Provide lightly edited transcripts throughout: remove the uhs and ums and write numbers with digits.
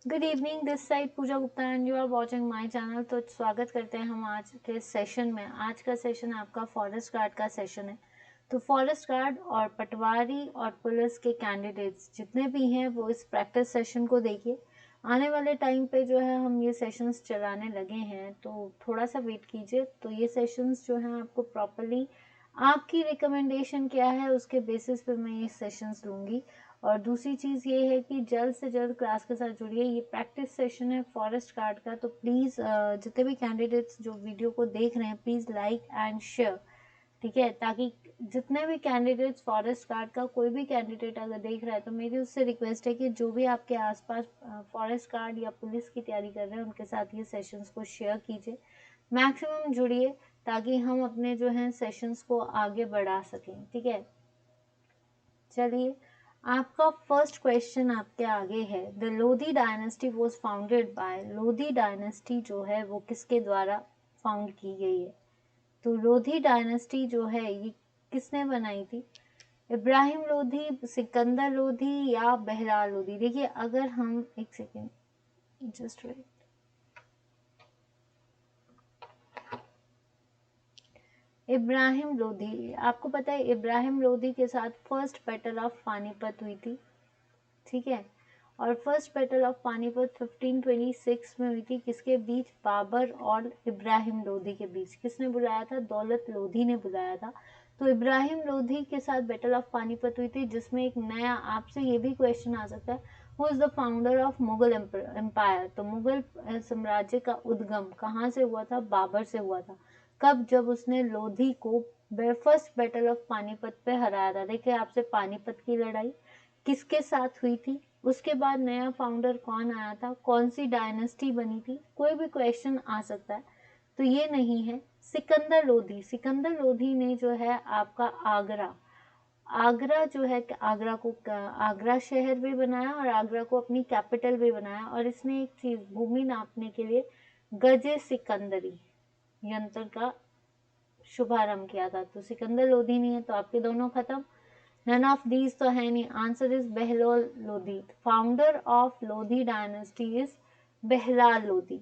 Good evening, this side Puja Gupta and you are watching my channel. तो स्वागत करते हैं हम आज के सेशन में। आज का सेशन आपका फॉरेस्ट गार्ड का सेशन है। तो फॉरेस्ट गार्ड और पटवारी और पुलिस के कैंडिडेट्स जितने भी हैं वो इस प्रैक्टिस सेशन को देखिए। आने वाले टाइम पे जो है हम ये सेशंस चलाने लगे हैं, तो थोड़ा सा वेट कीजिए। तो ये सेशंस जो हैं आपको प्रॉपरली आपकी रिकमेंडेशन क्या है उसके बेसिस पे मैं ये सेशंस लूँगी। और दूसरी चीज़ ये है कि जल्द से जल्द क्लास के साथ जुड़िए। ये प्रैक्टिस सेशन है फॉरेस्ट गार्ड का, तो प्लीज़ जितने भी कैंडिडेट्स जो वीडियो को देख रहे हैं प्लीज़ लाइक एंड शेयर, ठीक है, ताकि जितने भी कैंडिडेट्स फॉरेस्ट गार्ड का कोई भी कैंडिडेट अगर देख रहा है तो मेरी उससे रिक्वेस्ट है कि जो भी आपके आसपास फॉरेस्ट गार्ड या पुलिस की तैयारी कर रहे हैं उनके साथ ये सेशंस को शेयर कीजिए, मैक्सिमम जुड़िए, ताकि हम अपने जो हैं सेशंस को आगे बढ़ा सकें। ठीक है, चलिए आपका फर्स्ट क्वेश्चन आपके आगे है। The Lodhi dynasty was founded bye, Lodhi dynasty जो है वो किसके द्वारा फाउंड की गई है? तो लोधी डायनेस्टी जो है ये किसने बनाई थी? इब्राहिम लोधी, सिकंदर लोधी या बहराल लोधी? देखिए अगर हम एक second just wait, Ibrahim Lodi, आपको पता है इब्राहिम लोधी के साथ फर्स्ट बैटल ऑफ पानीपत हुई थी, ठीक है। और फर्स्ट बैटल ऑफ पानीपत 1526 में हुई थी, किसके बीच? बाबर और इब्राहिम लोधी के बीच। किसने बुलाया था? दौलत लोधी ने बुलाया था। तो इब्राहिम लोधी के साथ बैटल ऑफ पानीपत हुई थी, जिसमें एक नया आपसे ये भी क्वेश्चन आ सकता है, who is the founder of Mughal empire? तो मुगल साम्राज्य का उद्गम कहाँ से हुआ था? बाबर से हुआ था। कब? जब उसने लोधी को फर्स्ट बैटल ऑफ पानीपत पे हराया था। देखिए आपसे पानीपत की लड़ाई किसके साथ हुई थी, उसके बाद नया फाउंडर कौन आया था, कौन सी डायनेस्टी बनी थी, कोई भी क्वेश्चन आ सकता है। तो ये नहीं है। सिकंदर लोधी, सिकंदर लोधी ने जो है आपका आगरा, आगरा जो है आगरा को आगरा शहर भी बनाया और आगरा को अपनी कैपिटल भी बनाया। और इसने एक चीज भूमि नापने के लिए गजे सिकंदरी यंत्र का शुभारंभ किया था। तो सिकंदर लोधी नहीं है, तो आपके दोनों खत्म। नन ऑफ दीज तो है नहीं। Answer is Bahlol Lodi. Founder of Lodi dynasty is Bahlol Lodi,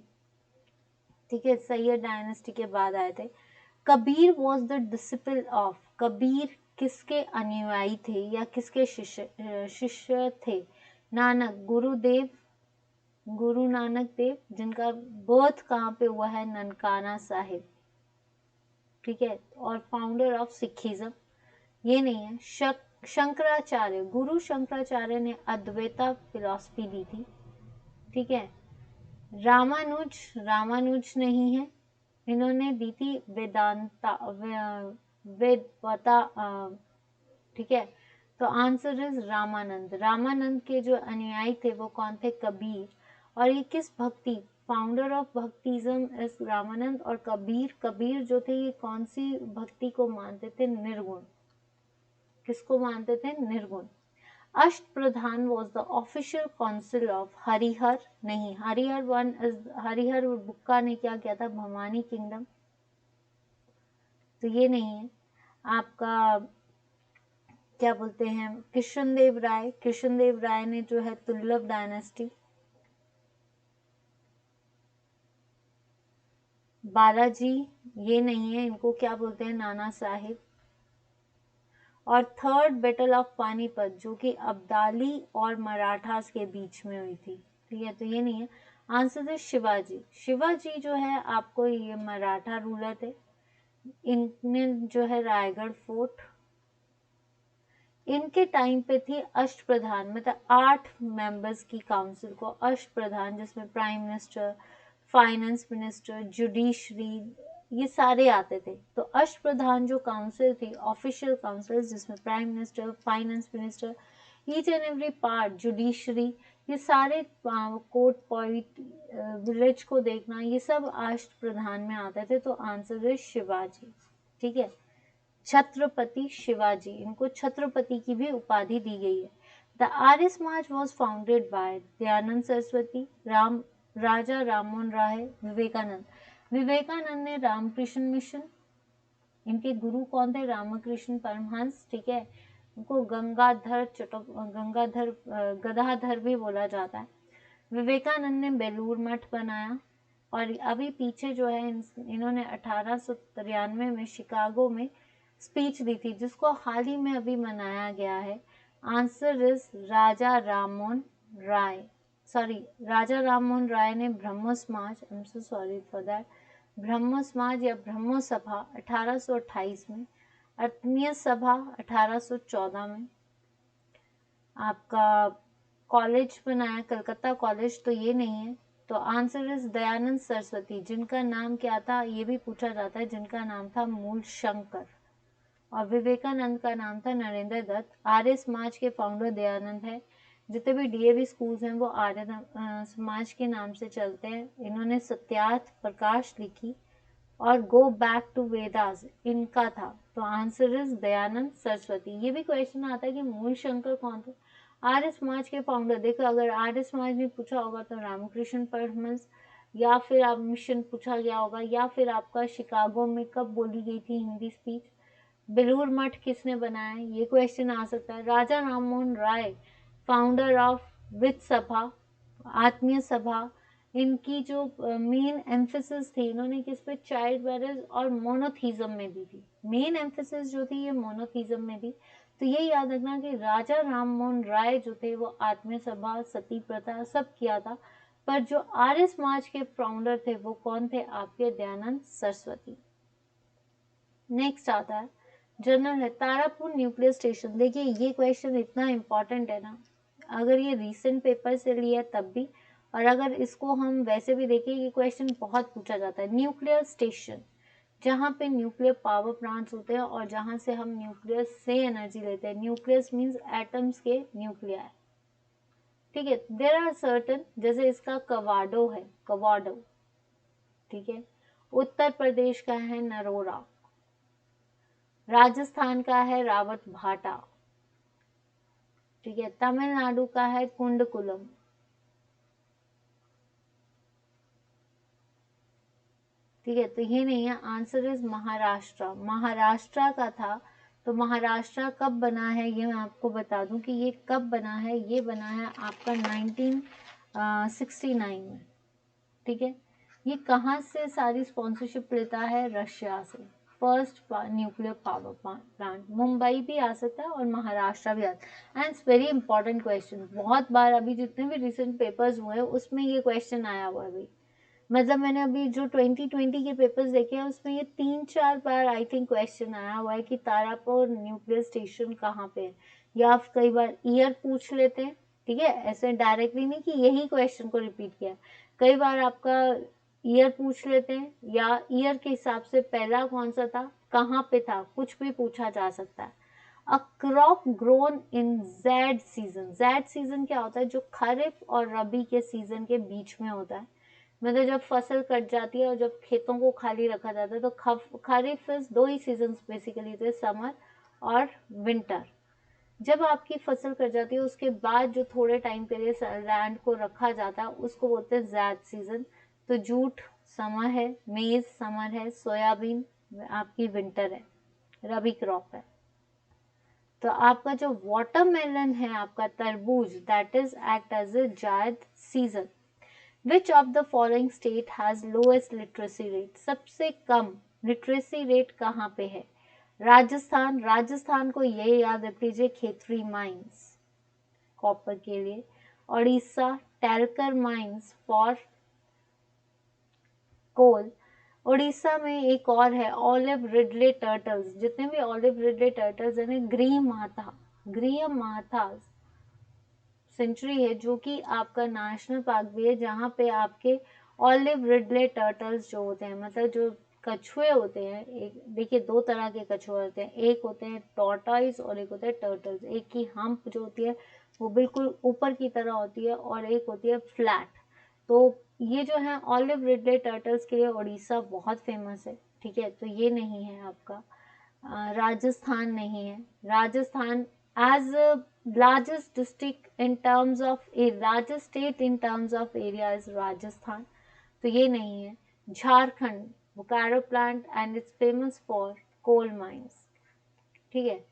ठीक है, सैयद डायनेस्टी के बाद आए थे। Kabir was the disciple of, Kabir किसके अनुयायी थे या किसके शिष्य थे? नानक, गुरुदेव, गुरु नानक देव, जिनका बर्थ कहाँ पे हुआ है? ननकाना साहिब, ठीक है। और फाउंडर ऑफ सिखिज्म ये नहीं है। शंकराचार्य, गुरु शंकराचार्य ने अद्वैता फिलॉसफी दी थी, ठीक है। रामानुज, रामानुज नहीं है, इन्होंने दी थी वेदांता, वेदवता, ठीक है। तो आंसर इज रामानंद। रामानंद के जो अनुयायी थे वो कौन थे? कबीर। और ये किस भक्ति, फाउंडर ऑफ भक्तिज्म इज रामानंद। और कबीर, कबीर जो थे ये कौन सी भक्ति को मानते थे? निर्गुण। किसको मानते थे? निर्गुण। Ashta Pradhan was the official council of Harihar, नहीं, हरिहर वन इज, हरिहर बुक्का ने क्या किया था? भवानी किंगडम, तो ये नहीं है। आपका क्या बोलते हैं, कृष्णदेव राय, कृष्णदेव राय ने जो है तुगलक डायनेस्टी। बालाजी ये नहीं है, इनको क्या बोलते हैं? नाना साहिब। और थर्ड बैटल ऑफ पानीपत जो कि अब्दाली और मराठास के बीच में हुई थी, ठीक है, तो ये नहीं है। आंसर है शिवाजी। शिवाजी जो है आपको ये मराठा रूलर थे, इनने जो है रायगढ़ फोर्ट, इनके टाइम पे थी अष्ट प्रधान, मतलब 8 मेंबर्स की काउंसिल को अष्ट प्रधान, जिसमें prime minister, finance minister, judiciary, ये सारे आते थे। तो अष्ट प्रधान जो काउंसिल थी, ऑफिशियल काउंसिल, जिसमें prime minister, finance minister, each and every part, judiciary, ये सारे कोर्ट पॉइंट, विलेज को देखना, ये सब अष्ट प्रधान में आते थे। तो आंसर है शिवाजी, ठीक है। छत्रपति शिवाजी, इनको छत्रपति की भी उपाधि दी गई है। The Arya Samaj was founded by Dayanand Saraswati, Raja Rammohan Roy, Vivekananda. Vivekananda ने रामकृष्ण मिशन, इनके गुरु कौन थे? रामकृष्ण परमहंस, ठीक है। इनको गंगाधर गंगाधर गदाधर भी बोला जाता है। विवेकानंद ने बेलूर मठ बनाया। और अभी पीछे जो है इन्होंने 1893 में शिकागो में स्पीच दी थी, जिसको हाल ही में अभी मनाया गया है। Answer is Raja Rammohan Roy. राजा राममोहन राय ने Brahmo Samaj, I am so sorry for that, Brahmo Samaj या ब्रह्मो सभा 1828 में, आत्मीय सभा 1814 में, आपका कॉलेज बनाया कलकत्ता कॉलेज, तो ये नहीं है। तो आंसर इज दयानंद सरस्वती, जिनका नाम क्या था ये भी पूछा जाता है, जिनका नाम था मूल शंकर। और विवेकानंद का नाम था नरेंद्र दत्त। आर्य समाज के फाउंडर दयानंद है। जितने भी डीएवी स्कूल्स हैं वो आर्य समाज के नाम से चलते हैं। इन्होंने सत्यार्थ प्रकाश लिखी और गो बैक टू वेदास इनका था। तो आंसर इज दयानंद सरस्वती। ये भी क्वेश्चन आता है कि मूल शंकर कौन थे। आर्य समाज के फाउंडर, देखो अगर आर्य समाज में पूछा होगा तो रामकृष्ण परमहंस, या फिर आप मिशन पूछा गया होगा, या फिर आपका शिकागो में कब बोली गई थी हिंदी स्पीच। बेलूर मठ किसने बनाया, ये क्वेश्चन आ सकता है। राजा राममोहन राय, फाउंडर ऑफ विच सभा, आत्मीय सभा। इनकी जो मेन एम्फेसिस थी, इन्होंने किस पे, चाइल्ड मैरिज और मोनोथीज्म में दी थी। मेन एम्फेसिस जो थी ये मोनोथीज्म में दी। तो ये याद रखना कि राजा राममोहन राय जो थे वो आत्मीय सभा, सती प्रथा सब किया था। पर जो आर्य समाज के फाउंडर थे वो कौन थे, आपके दयानंद सरस्वती। नेक्स्ट आता है जनरल है, तारापुर न्यूक्लियर स्टेशन। देखिए ये क्वेश्चन इतना इंपॉर्टेंट है ना, अगर ये रीसेंट पेपर से लिया तब भी, और अगर इसको हम वैसे भी देखें, ये क्वेश्चन बहुत पूछा जाता है। न्यूक्लियर स्टेशन, जहाँ पे न्यूक्लियर पावर प्लांट्स होते हैं और जहाँ से हम न्यूक्लियस से एनर्जी लेते हैं। न्यूक्लियस मीन्स एटम्स के न्यूक्लियर, ठीक है। देर आर सर्टन, जैसे इसका कवाडो है, कवाडो, ठीक है। उत्तर प्रदेश का है नरोरा, राजस्थान का है रावत भाटा, ठीक है। तमिलनाडु का है कुंडकुलम, ठीक है। तो ये नहीं है, आंसर इज महाराष्ट्र। महाराष्ट्र का था। तो महाराष्ट्र कब बना है ये मैं आपको बता दूं कि ये कब बना है। ये बना है आपका 1969 में, ठीक है। ये कहाँ से सारी स्पॉन्सरशिप लेता है, रशिया से। First nuclear power plant Mumbai भी आ सकता है और महाराष्ट्र भी आता है। And it's very important question, बहुत बार अभी जितने भी रिसेंट पेपर्स हुए हैं उसमें ये क्वेश्चन आया हुआ है अभी। मतलब मैंने अभी जो 2020 के पेपर्स देखे हैं उसमें ये 3-4 बार आई थिंक क्वेश्चन आया हुआ है कि तारापुर न्यूक्लियर स्टेशन कहाँ पे है। या कई बार ईयर पूछ लेते हैं, ठीक है, ऐसे डायरेक्टली नहीं कि यही क्वेश्चन को रिपीट किया। कई बार आपका ईयर पूछ लेते हैं, या ईयर के हिसाब से पहला कौन सा था, कहाँ पे था, कुछ भी पूछा जा सकता है। A crop grown in Z season. Z season क्या होता है, जो खरीफ और रबी के सीजन के बीच में होता है। मतलब जब फसल कट जाती है और जब खेतों को खाली रखा जाता है, तो खरीफ दो ही सीजन बेसिकली थे, समर और विंटर। जब आपकी फसल कट जाती है उसके बाद जो थोड़े टाइम के लिए लैंड को रखा जाता है उसको बोलते हैं ज़ैद सीजन। तो जूट समर है, मेज समर है, सोयाबीन आपकी विंटर है, रबी क्रॉप है। तो आपका जो वाटरमेलन है, आपका तरबूज, that is act as a Zaid season. Which of the following state has lowest literacy rate? सबसे कम लिटरेसी रेट कहाँ पे है? राजस्थान। राजस्थान को ये याद रख लीजिए, खेतरी माइंस कॉपर के लिए। Orissa, Talcher mines for coal. Orissa में एक और है ऑलिव रिडले टर्टल्स। जितने भी ऑलिव रिडले टर्टल्स हैं, ग्रीम माथा सेंचुरी है, जो कि आपका नेशनल पार्क भी है, जहाँ पे आपके ऑलिव रिडले टर्टल्स जो होते हैं, मतलब जो कछुए होते हैं, एक देखिए दो तरह के कछुए होते हैं, एक होते हैं टॉर्टॉइस और एक होता है टर्टल्स। एक की हम्प जो होती है वो बिल्कुल ऊपर की तरह होती है और एक होती है फ्लैट। तो ये जो है ऑलिव रिडले टर्टल्स के लिए उड़ीसा बहुत फेमस है, ठीक है। तो ये नहीं है आपका, राजस्थान नहीं है। Rajasthan as largest district in terms of a largest state in terms of area is Rajasthan, तो ये नहीं है। Jharkhand, Bokaro plant and it's famous for coal mines, ठीक है।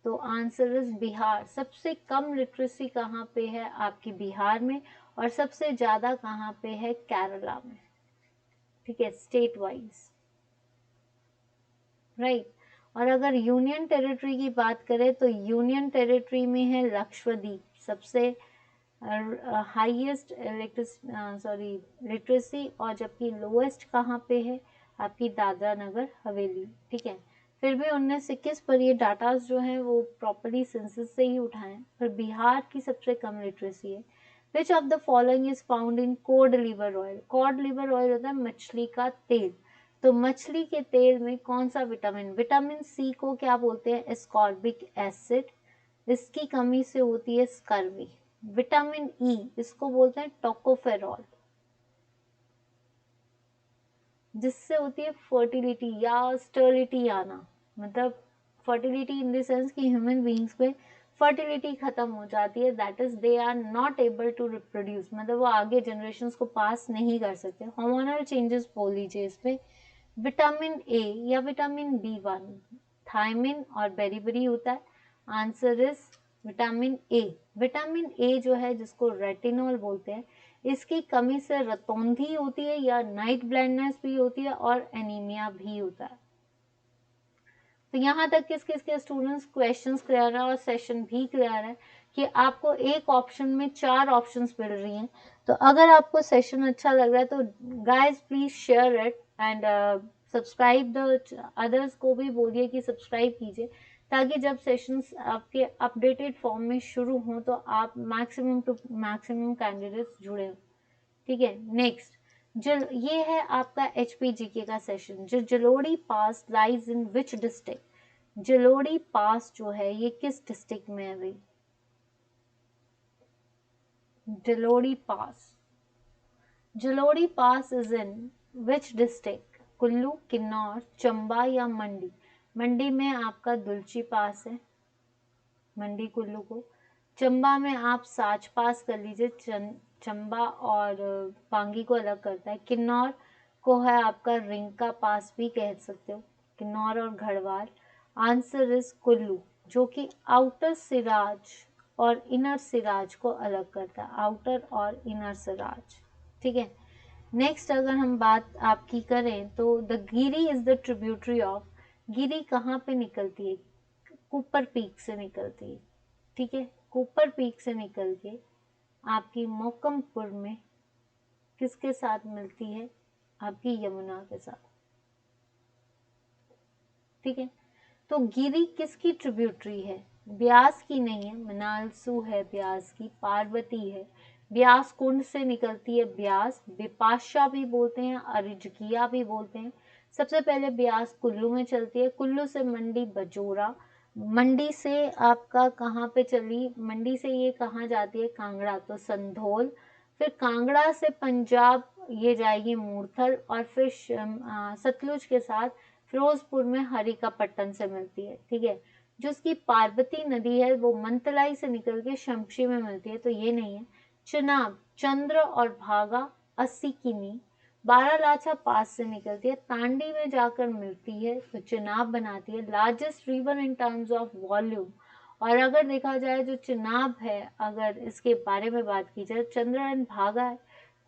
तो आंसर इज बिहार। सबसे कम लिटरेसी कहाँ पे है आपकी बिहार में, और सबसे ज्यादा कहाँ पे है केरला में, ठीक है, स्टेट वाइज, राइट। और अगर यूनियन टेरिटरी की बात करें तो यूनियन टेरिटरी में है लक्षद्वीप, सबसे हाईएस्ट लिटरेसी, और जबकि लोएस्ट कहाँ पे है आपकी दादरा नगर हवेली, ठीक है। फिर भी 1921 पर ये डाटा जो है वो प्रॉपरली सेंसस से ही उठाए, पर बिहार की सबसे कम लिटरेसी है। Which of the following is found in cod liver oil? Cod liver oil होता है मछली का तेल, तो मछली के तेल में कौन सा विटामिन, विटामिन सी को क्या बोलते हैं, एस्कॉर्बिक एसिड, इसकी कमी से होती है स्कर्वी। विटामिन ई इसको बोलते हैं टोकोफेरॉल, जिससे होती है फर्टिलिटी या स्टर्लिटी आना, मतलब फर्टिलिटी इन द सेंस कि ह्यूमन बीइंग्स पे फर्टिलिटी खत्म हो जाती है, that is they are not able to reproduce, मतलब वो आगे जनरेशंस को पास नहीं कर सकते, हार्मोनल चेंजेस बोल लीजिए इस पे। विटामिन ए या विटामिन बी1, थायमिन और बेरीबेरी होता है, answer is vitamin A. Vitamin A जो है जिसको रेटिनॉल बोलते हैं, इसकी कमी से रतौंधी होती है या नाइट ब्लाइंडनेस भी होती है और एनीमिया भी होता है। तो यहाँ तक किस किस के स्टूडेंट्स क्वेश्चंस क्लियर है और सेशन भी क्लियर है कि आपको एक ऑप्शन में 4 ऑप्शंस मिल रही हैं। तो अगर आपको सेशन अच्छा लग रहा है तो guys please share it and subscribe the others को भी बोलिए कि सब्सक्राइब कीजिए, ताकि जब सेशंस आपके अपडेटेड फॉर्म में शुरू हों तो आप मैक्सिमम टू मैक्सिमम कैंडिडेट्स जुड़े हों, ठीक है। नेक्स्ट ये है आपका HPGK का सेशन। जो Jalori pass lies in which district? Jalori pass जो है ये किस डिस्ट्रिक्ट में है भाई? Jalori pass, Jalori pass is in which district? Kullu, Kinnaur, Chamba या मंडी? मंडी में आपका दुलची पास है, मंडी कुल्लू को। चंबा में आप साच पास कर लीजिए, चंबा और पांगी को अलग करता है। किन्नौर को है आपका रिंका पास भी कह सकते हो, किन्नौर और घड़वाल। आंसर इज कुल्लू, जो कि आउटर सिराज और इनर सिराज को अलग करता है, आउटर और इनर सिराज, ठीक है। नेक्स्ट अगर हम बात आपकी करें तो the Giri is the tributary of, Giri कहाँ पे निकलती है? कुपर पीक से निकलती है, ठीक है। कुपर पीक से निकल के आपकी मोकमपुर में किसके साथ मिलती है? आपकी यमुना के साथ, ठीक है। तो गिरी किसकी ट्रिब्यूटरी है? ब्यास की नहीं है, मनालसू है ब्यास की, पार्वती है, ब्यास कुंड से निकलती है ब्यास, बिपाशा भी बोलते हैं, अरिजकिया भी बोलते हैं। सबसे पहले ब्यास कुल्लू में चलती है, कुल्लू से मंडी बजोरा, मंडी से आपका कहाँ पे चली, मंडी से ये कहाँ जाती है? कांगड़ा, तो संधोल। फिर कांगड़ा से पंजाब ये जाएगी मूर्थल, और फिर सतलुज के साथ फिरोजपुर में हरिकापट्टन से मिलती है, ठीक है। जो उसकी पार्वती नदी है वो मंतलाई से निकल के शमशी में मिलती है, तो ये नहीं है। चुनाव, चंद्र और भागा 80 किमी बारालाचा पास से निकलती है, तांडी में जाकर मिलती है, तो चुनाव बनाती है। Largest river in terms of volume, और अगर देखा जाए जो चुनाव है, अगर इसके बारे में बात की जाए, चंद्र एंड भागा है,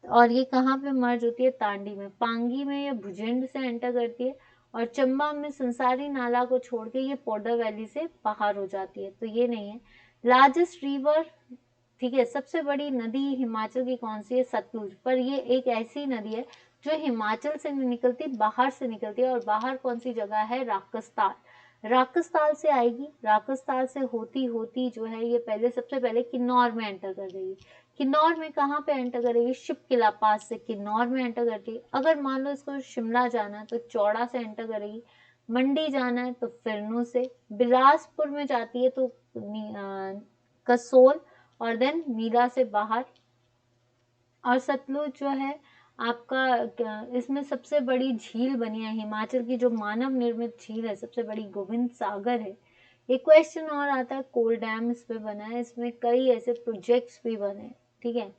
और ये कहाँ पे मर्ज होती है? तांडी में। पांगी में ये भुजंड से एंटर करती है, और चंबा में संसारी नाला को छोड़ के ये पोडर वैली से बाहर हो जाती है, तो ये नहीं है। लार्जेस्ट रिवर, ठीक है, सबसे बड़ी नदी हिमाचल की कौन सी है? सतलुज। पर ये एक ऐसी नदी है जो हिमाचल से नहीं निकलती, बाहर से निकलती है, और बाहर कौन सी जगह है? राकस्ताल, राकस्ताल से आएगी, राकस्ताल से होती होती जो है ये पहले सबसे पहले किन्नौर में एंटर कर देगी। किन्नौर में कहाँ पे एंटर करेगी? शिप किला पास से किन्नौर में एंटर करती है। अगर मान लो इसको शिमला जाना है तो चौड़ा से एंटर करेगी, मंडी जाना है तो फिरनू से, बिलासपुर में जाती है तो कसोल, और देन नीला से बाहर। और सतलुज जो है आपका इसमें सबसे बड़ी झील बनी है हिमाचल की, जो मानव निर्मित झील है, सबसे बड़ी गोविंद सागर है। एक क्वेश्चन और आता है, कोल डैम इस पे बना है, इसमें कई ऐसे प्रोजेक्ट्स भी बने, ठीक है,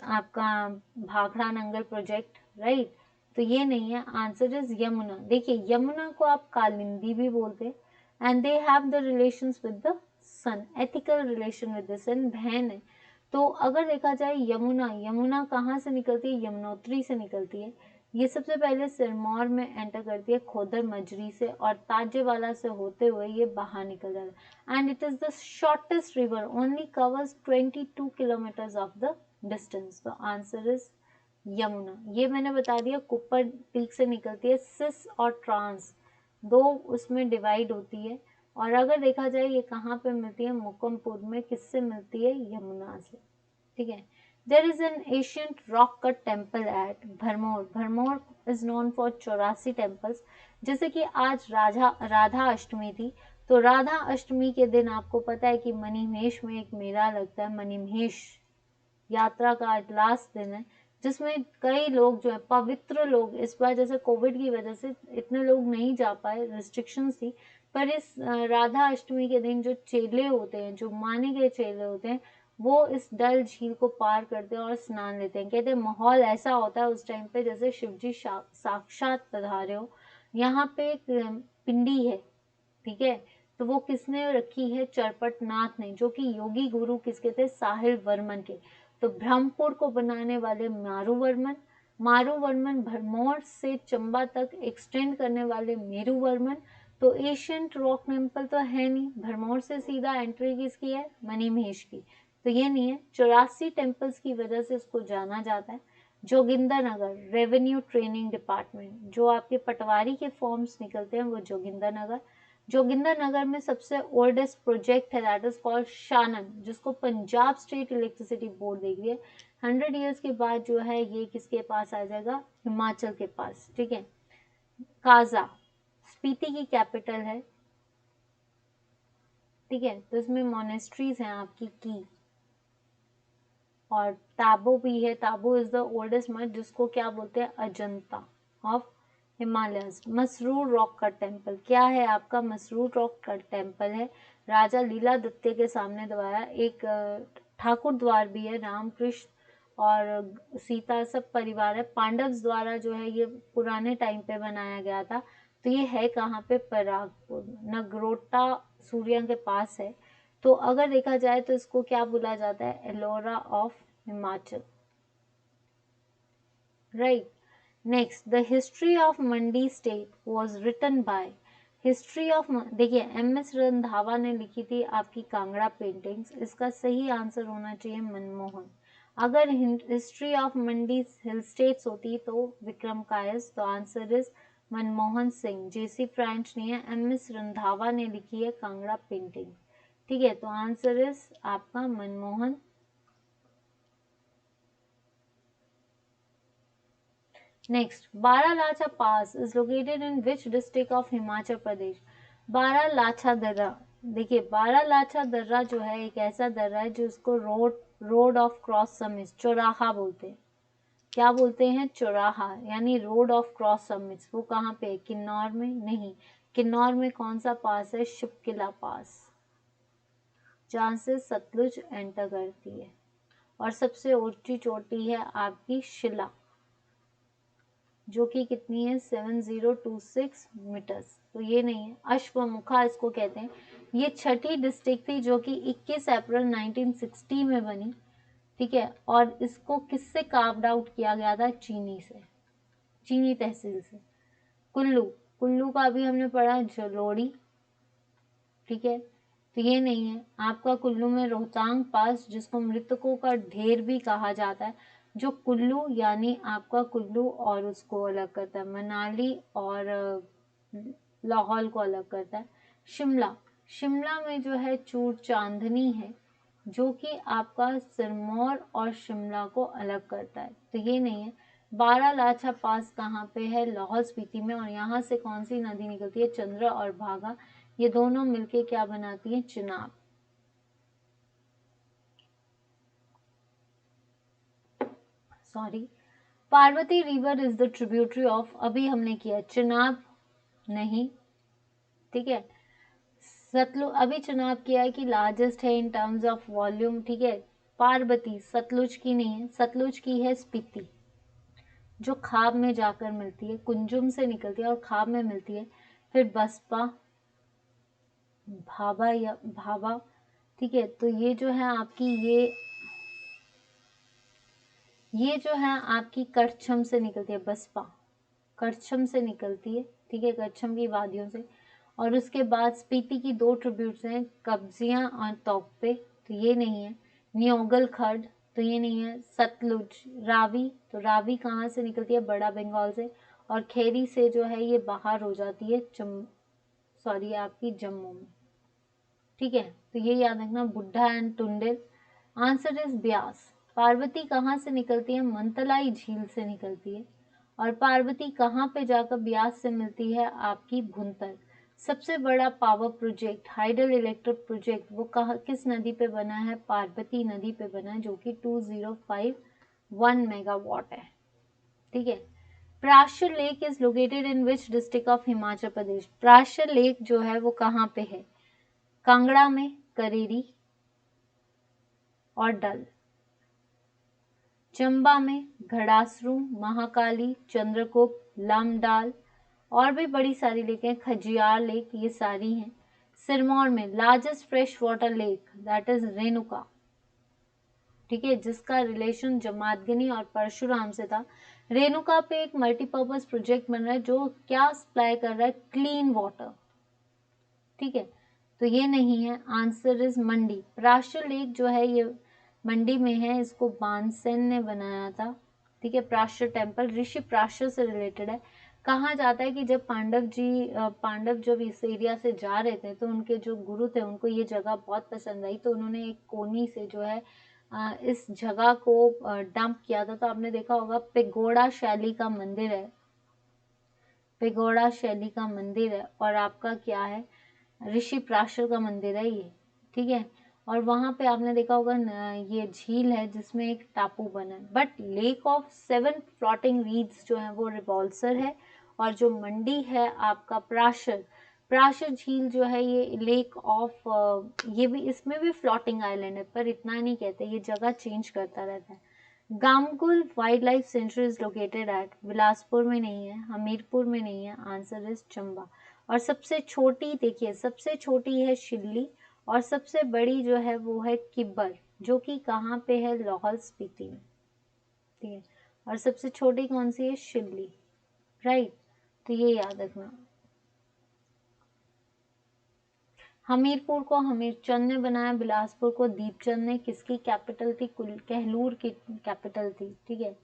आपका भाखड़ा नंगल प्रोजेक्ट, राइट। तो ये नहीं है, आंसर इज यमुना। देखिए यमुना को आप कालिंदी भी बोलते हैं, and they have the relations with the sun, ethical relation with the sun, बहन है। तो अगर देखा जाए यमुना, यमुना कहाँ से निकलती है, यमुनोत्री से निकलती है। ये सबसे पहले सिरमौर में एंटर करती है खोदर मजरी से, और ताजेवाला से होते हुए ये बाहर निकल जाता है। And it is the shortest river, only covers 22 kilometres of the distance. तो आंसर इज यमुना। ये मैंने बता दिया, कुप्पर पीक से निकलती है, सिस और ट्रांस दो उसमें डिवाइड होती है। और अगर देखा जाए ये कहाँ पे मिलती है, मुकमपुर में, किससे मिलती है, यमुना से, ठीक है। There is an ancient rock cut temple at Bharmour, Bharmour is known for 84 temples. जैसे कि आज राधा अष्टमी थी, तो राधा अष्टमी के दिन आपको पता है कि मणिमहेश में एक मेला लगता है, मणिमहेश यात्रा का आज लास्ट दिन है, जिसमें कई लोग जो है पवित्र लोग, इस बार जैसे कोविड की वजह से इतने लोग नहीं जा पाए, रिस्ट्रिक्शंस थी, पर इस राधा अष्टमी के दिन जो चेले होते हैं, जो माने गए चेले होते हैं, वो इस डल झील को पार करते हैं और स्नान लेते हैं। कहते हैं माहौल ऐसा होता है उस टाइम पे जैसे शिवजी साक्षात पधारे हो। यहाँ पे एक पिंडी है, ठीक है, तो वो किसने रखी है, चरपट नाथ ने, जो कि योगी गुरु किसके थे, साहिल वर्मन के। तो ब्रह्मपुर को बनाने वाले मारूवर्मन, मारूवर्मन भरमौर से चंबा तक एक्सटेंड करने वाले मेरूवर्मन। तो एशियंट रॉक टेम्पल तो है नहीं, भरमौर से सीधा एंट्री किसकी है, मणिमहेश की, तो ये नहीं है। 84 टेम्पल्स की वजह से इसको जाना जाता है। जोगिंदर नगर रेवेन्यू ट्रेनिंग डिपार्टमेंट, जो आपके पटवारी के फॉर्म्स निकलते हैं वो जोगिंदर नगर। जोगिंदर नगर में सबसे ओल्डेस्ट प्रोजेक्ट है, दैट इज कॉल्ड शानन, जिसको पंजाब स्टेट इलेक्ट्रिसिटी बोर्ड देख रही है। 100 ईयर्स के बाद जो है ये किसके पास आ जाएगा, हिमाचल के पास, ठीक है। काजा स्पीति की कैपिटल है, ठीक है, तो इसमें मोनेस्ट्रीज हैं आपकी की। और ताबो भी है, ताबो इज द ओल्डेस्ट मठ, जिसको क्या बोलते हैं, Ajanta of Himalayas. Masroor rock का टेम्पल क्या है आपका, मसरूर रॉक का टेम्पल है, राजा लीला दत्ते के सामने दबाया, एक ठाकुर द्वार भी है, राम कृष्ण और सीता सब परिवार है, पांडव द्वारा जो है ये पुराने टाइम पे बनाया गया था। तो ये है कहाँ पे, परागपुर, नगरोटा सूर्या के पास है। तो अगर देखा जाए तो इसको क्या बोला जाता है, Ellora of Himachal, right. Next, the history of Mandi state was written by, history of, देखिए एम.एस. रंधावा ने लिखी थी आपकी कांगड़ा पेंटिंग्स, इसका सही आंसर होना चाहिए मनमोहन। अगर history of Mandi hill states होती तो विक्रम कायस, तो answer is Manmohan Singh. J C French नहीं है, एम.एस. रंधावा ने लिखी है कांगड़ा पेंटिंग, ठीक है, तो आंसर इज आपका Manmohan. Next, Baralacha pass is located in which district of Himachal Pradesh, Baralacha दर्रा। देखिए बारालाचा दर्रा जो है एक ऐसा दर्रा है जिसको रोड ऑफ क्रॉस समिट्स, चौराहा बोलते हैं। क्या बोलते हैं, चौराहा, यानी रोड ऑफ क्रॉस समिट्स। वो कहाँ पे है, किन्नौर में, नहीं, किन्नौर में कौन सा पास है, शिपकिला पास, जहाँ से सतलुज एंटर करती है। और सबसे ऊंची चोटी है आपकी शिला, जो कि कितनी है, 7026 मीटर्स। तो ये नहीं है, अश्वमुखा इसको कहते हैं। ये छठी डिस्ट्रिक्ट थी जो कि 21 अप्रैल 1960 में बनी, ठीक है, और इसको किससे कार्व्ड आउट किया गया था, चीनी से, चीनी तहसील से। कुल्लू, कुल्लू का भी हमने पढ़ा, जलोड़ी, ठीक है, तो ये नहीं है आपका। कुल्लू में रोहतांग पास, जिसको मृतकों का ढेर भी कहा जाता है, जो कुल्लू यानी आपका कुल्लू और उसको अलग करता है, मनाली और लाहौल को अलग करता है। शिमला, शिमला में जो है चूड़ चांदनी है, जो कि आपका सिरमौर और शिमला को अलग करता है, तो ये नहीं है। बारालाचा पास कहाँ पे है, लाहौल स्पीति में, और यहाँ से कौन सी नदी निकलती है, चंद्र और भागा, ये दोनों मिलके क्या बनाती है, Chenab. Sorry, Parvati river is the tributary of, अभी हमने किया चिनाब, नहीं, ठीक है, सतलुज, अभी चिनाब किया है कि लार्जेस्ट है इन टर्म्स ऑफ वॉल्यूम, ठीक है। पार्वती सतलुज की नहीं है, सतलुज की है स्पीति, जो खाब में जाकर मिलती है, कुंजुम से निकलती है और खाब में मिलती है। फिर बसपा, भाभा या भाभा, ठीक है। तो ये जो है आपकी ये जो है आपकी करछम से निकलती है, बसपा करछम से निकलती है, ठीक है, करछम की वादियों से। और उसके बाद स्पीति की दो ट्रिब्यूट्स हैं, कब्जियां और तोकपे, तो ये नहीं है। न्योगल खर्ड, तो ये नहीं है। सतलुज, रावी, तो रावी कहाँ से निकलती है, बड़ा बंगाल से। और खेरी से जो है ये बाहर हो जाती है सॉरी आपकी जम्मू में, ठीक है। तो ये याद रखना, Budha and Tundil. Answer is Beas. Parvati कहाँ से निकलती है, मंतलाई झील से निकलती है। और पार्वती कहाँ पे जाकर ब्यास से मिलती है, आपकी भुंतर। सबसे बड़ा power project, hydel electric project, वो कहाँ किस नदी पे बना है, पार्वती नदी पे बना है, जो कि 2051 मेगावाट है, ठीक है। Prashar lake is located in which district of Himachal Pradesh. Prashar lake जो है वो कहाँ पे है, कांगड़ा में, करेरी और डल। चंबा में घड़ासरू, महाकाली, चंद्रगुप्त, लामडाल, और भी बड़ी सारी लेक हैं, खजियार लेक, ये सारी हैं। सिरमौर में largest fresh water lake that is Renuka, ठीक है, जिसका रिलेशन जमातगनी और परशुराम से था। रेणुका पे एक मल्टीपर्पज प्रोजेक्ट बन रहा है जो क्या सप्लाई कर रहा है, क्लीन वाटर, ठीक है। तो ये नहीं है, answer is Mandi. Prashar lake जो है ये मंडी में है, इसको बानसेन ने बनाया था, ठीक है। प्राशर टेम्पल ऋषि प्राशर से रिलेटेड है। कहा जाता है कि जब पांडव जब इस एरिया से जा रहे थे तो उनके जो गुरु थे उनको ये जगह बहुत पसंद आई, तो उन्होंने एक कोनी से जो है इस जगह को डंप किया था। तो आपने देखा होगा पेगोड़ा शैली का मंदिर है, पेगोड़ा शैली का मंदिर है, और आपका क्या है, ऋषि प्राशर का मंदिर है ये, ठीक है। और वहां पे आपने देखा होगा ये झील है जिसमें एक टापू बना है। But lake of 7 floating reads जो है वो रिवॉल्सर है। और जो मंडी है आपका प्राशर, प्राशर झील जो है ये लेक ऑफ ये भी, इसमें भी फ्लोटिंग आइलैंड है, पर इतना नहीं कहते, ये जगह चेंज करता रहता है। Gamgul wild life sanctuary is located at, Bilaspur में नहीं है, हमीरपुर में नहीं है, आंसर इज चंबा। और सबसे छोटी देखिए, सबसे छोटी है शिल्ली, और सबसे बड़ी जो है वो है किब्बर, जो कि कहाँ पे है, लाहौल स्पीति में, ठीक है। और सबसे छोटी कौन सी है, शिल्ली, राइट। तो ये याद रखना। हमीरपुर को हमीरचंद ने बनाया, बिलासपुर को दीपचंद ने, किसकी कैपिटल थी, कहलूर की कैपिटल थी, ठीक है।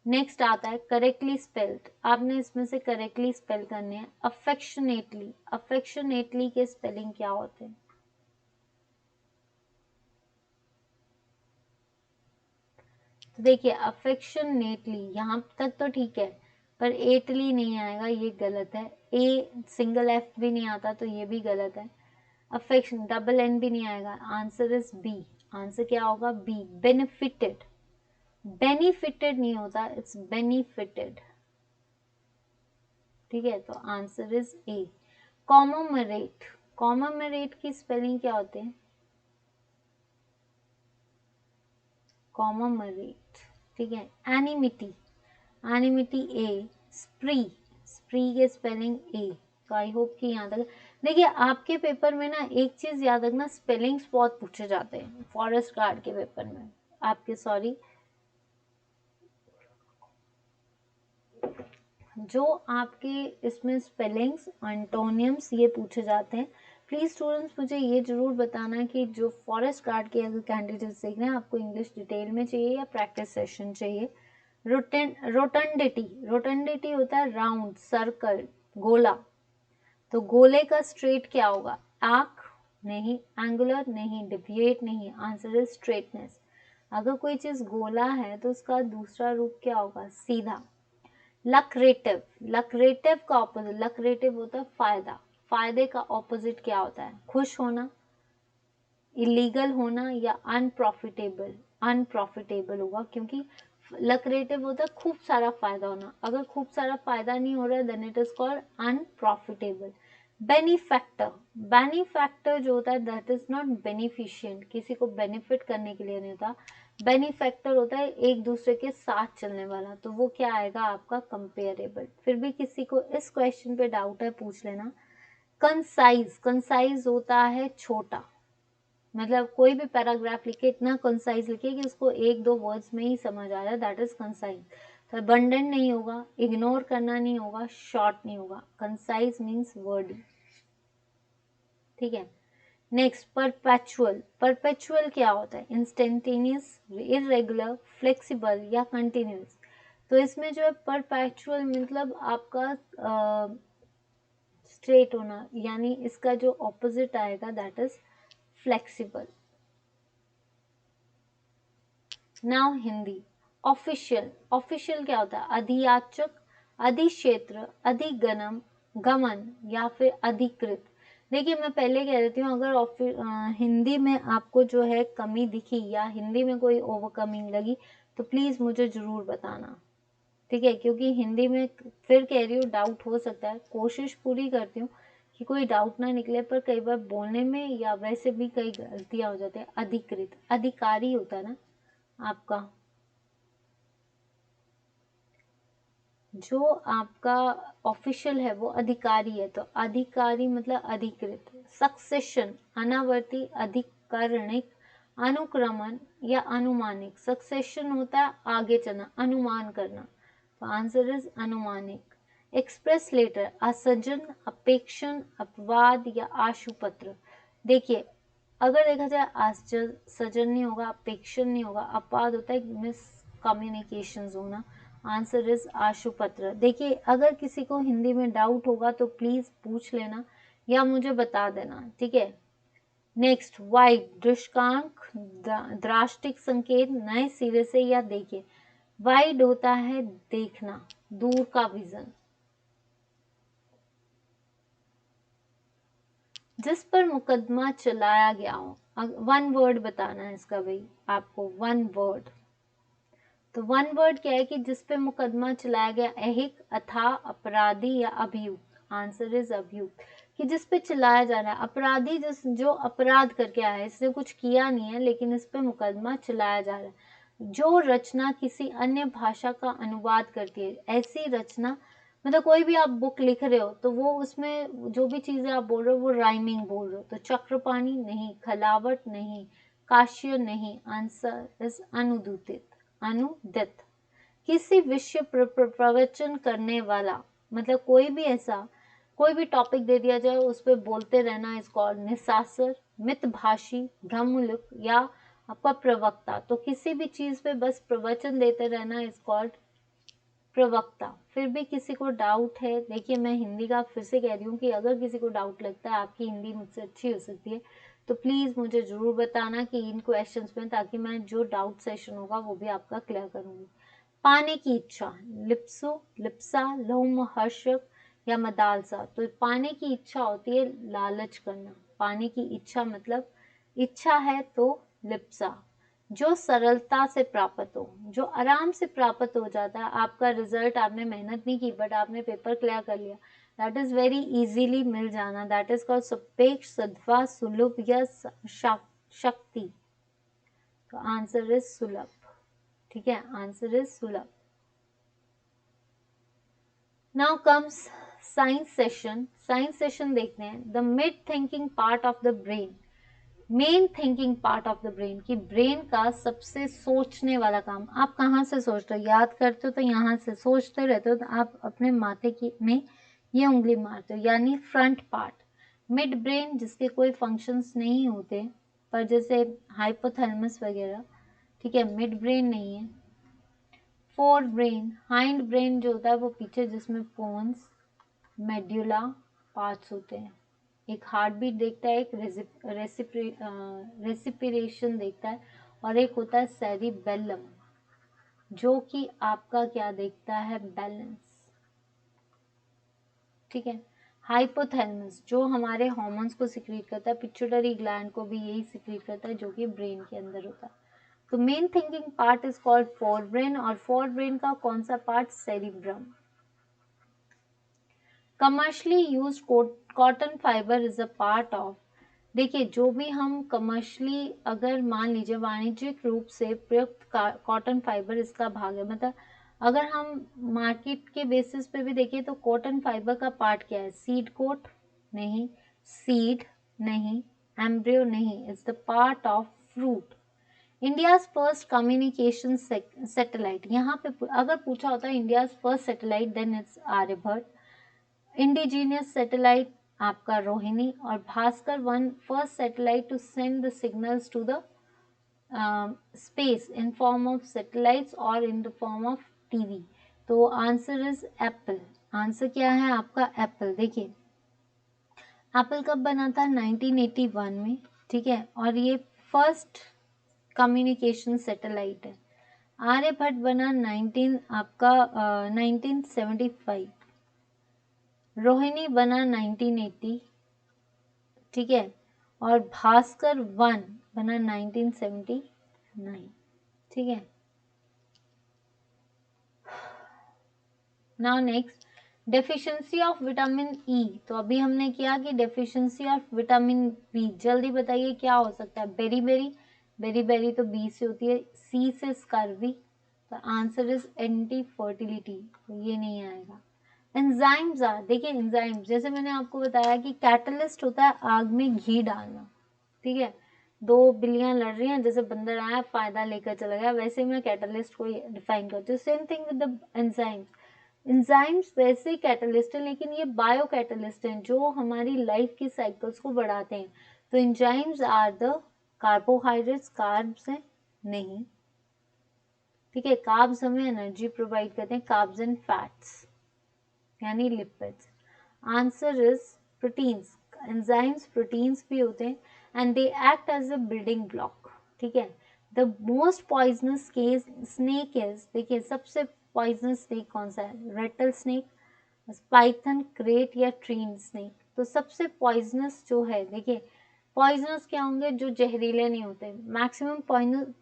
नेक्स्ट आता है करेक्टली स्पेल्ड, आपने इसमें से करेक्टली स्पेल करने हैं। अफेक्शनेटली, अफेक्शनेटली के स्पेलिंग क्या होते हैं, तो देखिए अफेक्शनेटली यहाँ तक तो ठीक है, पर एटली नहीं आएगा, ये गलत है। ए सिंगल एफ भी नहीं आता, तो ये भी गलत है। अफेक्शन डबल एन भी नहीं आएगा, आंसर इज बी। आंसर क्या होगा, बी, बेनिफिटेड। बेनिफिटेड नहीं होता, इट्स बेनिफिटेड, ठीक है। तो answer is a. Commemorate, commemorate की स्पेलिंग क्या होते हैं, कॉमोमरेट, ठीक है। एनिमिटी, एनिमिटी ए। स्प्री, स्प्री के स्पेलिंग ए। तो आई होप कि यहाँ तक। देखिए आपके पेपर में ना एक चीज याद रखना, स्पेलिंग्स बहुत पूछे जाते हैं फॉरेस्ट गार्ड के पेपर में, आपके सॉरी, जो आपके इसमें स्पेलिंग्स, एंटोनियम्स ये पूछे जाते हैं। प्लीज स्टूडेंट्स मुझे ये जरूर बताना कि जो फॉरेस्ट गार्ड के अगर कैंडिडेट्स देख रहे हैं, आपको इंग्लिश डिटेल में चाहिए या प्रैक्टिस सेशन चाहिए। रोटंडिटी, रोटंडिटी होता है राउंड, सर्कल, गोला। तो गोले का स्ट्रेट क्या होगा, आर्क नहीं, एंगुलर नहीं, डिविएट नहीं, आंसर इज स्ट्रेटनेस। अगर कोई चीज गोला है तो उसका दूसरा रूप क्या होगा, सीधा। लक्रेटिव, लक्रेटिव का ऑपोजिट, लक्रेटिव होता है फायदा, फायदे का ऑपोजिट क्या होता है, खुश होना, इलीगल होना, या अनप्रॉफिटेबल। अनप्रॉफिटेबल होगा, क्योंकि लक्रेटिव होता है खूब सारा फायदा होना, अगर खूब सारा फायदा नहीं हो रहा है then it is called unprofitable. Benefactor, benefactor जो होता है दैट इज नॉट बेनिफिशियंट, किसी को बेनिफिट करने के लिए नहीं होता। बेनिफैक्टर होता है एक दूसरे के साथ चलने वाला, तो वो क्या आएगा आपका कंपेरेबल। फिर भी किसी को इस क्वेश्चन पे डाउट है पूछ लेना। कंसाइज, कंसाइज होता है छोटा, मतलब कोई भी पैराग्राफ लिखे इतना कंसाइज लिखे कि उसको एक दो वर्ड्स में ही समझ आ जाए, दैट इज कंसाइज। तो अबंडेंट नहीं होगा, इग्नोर करना नहीं होगा, शॉर्ट नहीं होगा, कंसाइज मीन्स वर्ड, ठीक है। नेक्स्ट परपेचुअल, परपेचुअल क्या होता है? इंस्टेंटेनियस, इरेगुलर, फ्लेक्सिबल या कंटिन्यूस। तो इसमें जो है परपेचुअल मतलब आपका स्ट्रेट होना, यानी इसका जो ऑपोजिट आएगा that is flexible. Now Hindi, official, official क्या होता है? अधियाचक, अधिक्षेत्र, अधिगणम, गमन या फिर अधिकृत। देखिए मैं पहले कह देती हूँ, अगर हिंदी में आपको जो है कमी दिखी या हिंदी में कोई ओवरकमिंग लगी तो प्लीज मुझे जरूर बताना, ठीक है, क्योंकि हिंदी में फिर कह रही हूँ डाउट हो सकता है, कोशिश पूरी करती हूँ कि कोई डाउट ना निकले, पर कई बार बोलने में या वैसे भी कई गलतियां हो जाती है। अधिकृत, अधिकारी होता है ना आपका, जो आपका ऑफिशियल है वो अधिकारी है, तो अधिकारी मतलब अधिकृत। सक्सेशन, अनावर्ती, अधिकरणिक, अनुक्रमण या अनुमानिक। सक्सेशन होता है आगे चलना, अनुमान करना, तो आंसर इज अनुमानिक। एक्सप्रेस लेटर, असजन, अपेक्षण, अपवाद या आशुपत्र। देखिए अगर देखा जाए सजन नहीं होगा, अपेक्षण नहीं होगा, अपवाद होता है मिस कम्युनिकेशन होना, आंसर इज आशुपत्र। देखिए अगर किसी को हिंदी में डाउट होगा तो प्लीज पूछ लेना या मुझे बता देना, ठीक है। नेक्स्ट वाइड, दृष्टांक, द्राष्टिक संकेत, नए सिरे से या देखिए। वाइड होता है देखना, दूर का विजन। जिस पर मुकदमा चलाया गया हो, वन वर्ड बताना है इसका भाई आपको, वन वर्ड। तो वन वर्ड क्या है कि जिस पे मुकदमा चलाया गया, ऐहिक, अथाह, अपराधी या अभियुक्त। आंसर इज अभियुक्त, कि जिस पे चलाया जा रहा है। अपराधी जो अपराध करके आया है, इसने कुछ किया नहीं है लेकिन इस पे मुकदमा चलाया जा रहा है। जो रचना किसी अन्य भाषा का अनुवाद करती है, ऐसी रचना, मतलब कोई भी आप बुक लिख रहे हो तो वो उसमें जो भी चीजें आप बोल रहे हो वो राइमिंग बोल रहे हो, तो चक्रपाणी नहीं, खलावट नहीं, काश्य नहीं, आंसर इज अनुदूतित, अनुदित। किसी विषय प्रवचन करने वाला, मतलब कोई भी ऐसा कोई भी टॉपिक दे दिया जाए उस पर बोलते रहना इज कॉल्ड निशासर, मितभाषी, ब्रह्मलिक या आपका प्रवक्ता। तो किसी भी चीज पे बस प्रवचन देते रहना इज कॉल्ड प्रवक्ता। फिर भी किसी को डाउट है, देखिए मैं हिंदी का फिर से कह रही हूँ कि अगर किसी को डाउट लगता है आपकी हिंदी मुझसे अच्छी हो सकती है तो प्लीज मुझे जरूर बताना कि इन क्वेश्चंस में, ताकि मैं जो डाउट सेशन होगा वो भी आपका क्लियर करूंगी। पाने की इच्छा, लिप्सु, लिप्सा, लोम हर्षक या मदालसा। तो पाने की इच्छा होती है लालच करना, पाने की इच्छा मतलब इच्छा है तो लिप्सा। जो सरलता से प्राप्त हो, जो आराम से प्राप्त हो जाता है, आपका रिजल्ट आपने मेहनत नहीं की बट आपने पेपर क्लियर कर लिया, दैट इज वेरी इजीली मिल जाना, दैट इज कॉल्ड सापेक्ष, सद्वा, सुलभ या शक्ति। तो आंसर इज सुलभ, ठीक है, आंसर इज सुलभ। Now comes science session. Science session देखते हैं। The mid thinking part of the brain, main thinking part of the brain, की ब्रेन का सबसे सोचने वाला काम। आप कहाँ से सोचते हो? याद करते हो तो यहाँ से, सोचते रहते हो तो आप अपने माथे की में ये उंगली मारते हो, यानी फ्रंट पार्ट। मिड ब्रेन जिसके कोई फंक्शंस नहीं होते, पर जैसे हाइपोथैलेमस वगैरह, ठीक है, मिड ब्रेन नहीं है। फोर ब्रेन, हाइंड ब्रेन जो होता है वो पीछे, जिसमें पोन्स, मेड्यूला पार्ट्स होते हैं। एक हार्ट बीट देखता है, एक रेसिपिरेशन देखता है, और एक होता है सेरिबेलम जो कि आपका क्या देखता है, बैलेंस, ठीक है। हाइपोथैलेमस जो हमारे हार्मोन्स को सिक्रीट करता है, पिट्यूटरी ग्लैंड को भी यही सिक्रीट करता है जो कि ब्रेन के अंदर होता है। तो main thinking part is called fore brain, और फोर ब्रेन का कौन सा part, cerebrum. Commercially use cotton fibre is a part of. देखिए जो भी हम कमर्शियली, अगर मान लीजिए वाणिज्यिक रूप से प्रयुक्त कॉटन फाइबर इसका भाग है, मतलब अगर हम मार्केट के बेसिस पे भी देखिए तो कॉटन फाइबर का पार्ट क्या है, सीड कोट, नहीं, सीड नहीं, एम्ब्रियो नहीं, it's the part of fruit. India's first communication satellite, यहाँ पे अगर पूछा होता है India's first satellite then it's Aryabhata. Indigenous satellite आपका रोहिणी, और Bhaskar one first satellite to send the signals to the space in form of satellites और in the form of TV. तो आंसर इज एप्पल। आंसर क्या है आपका एप्पल। देखिए Apple कब बना था 1981 में, ठीक है, और ये फर्स्ट कम्युनिकेशन सैटेलाइट है। आर्यभट्ट बना 1975, रोहिणी बना 1980, ठीक है, और भास्कर वन बना 1979, ठीक है। Now next, deficiency of vitamin ई। तो अभी हमने किया कि डेफिशिएंसी ऑफ विटामिन बी, जल्दी बताइए क्या हो सकता है। बेरी बेरी, बेरी बेरी तो बी से होती है, सी से स्कर्वी, तो आंसर इज एंटी फर्टिलिटी, तो ये नहीं आएगा। एंजाइम्स आर, देखिए एंजाइम्स जैसे मैंने आपको बताया कि कैटलिस्ट होता है आग में घी डालना, ठीक है। दो बिल्लियां लड़ रही हैं, जैसे बंदर आया फायदा लेकर चला गया, वैसे मैं कैटलिस्ट को डिफाइन करती हूँ। Same thing with the enzymes. Enzymes वैसे ही कैटलिस्ट है, लेकिन ये बायो कैटलिस्ट हैं जो हमारी लाइफ की साइकिल्स को बढ़ाते हैं। तो enzymes are the carbohydrates, carbs हैं नहीं, ठीक है। कार्ब्स हमें एनर्जी प्रोवाइड करते हैं, कार्ब्स एंड फैट्स यानी lipids. Answer is proteins. Enzymes proteins भी होते हैं and they act as a building block, ठीक है। The most poisonous snake is, देखिए सबसे पॉइजनस स्नेक कौन सा है, रेटल स्नेक, पाइथन, क्रेट या ट्रीन स्नेक। तो सबसे पॉइजनस जो है, देखिए पॉइजनस क्या होंगे, जो जहरीले नहीं होते, मैक्सिमम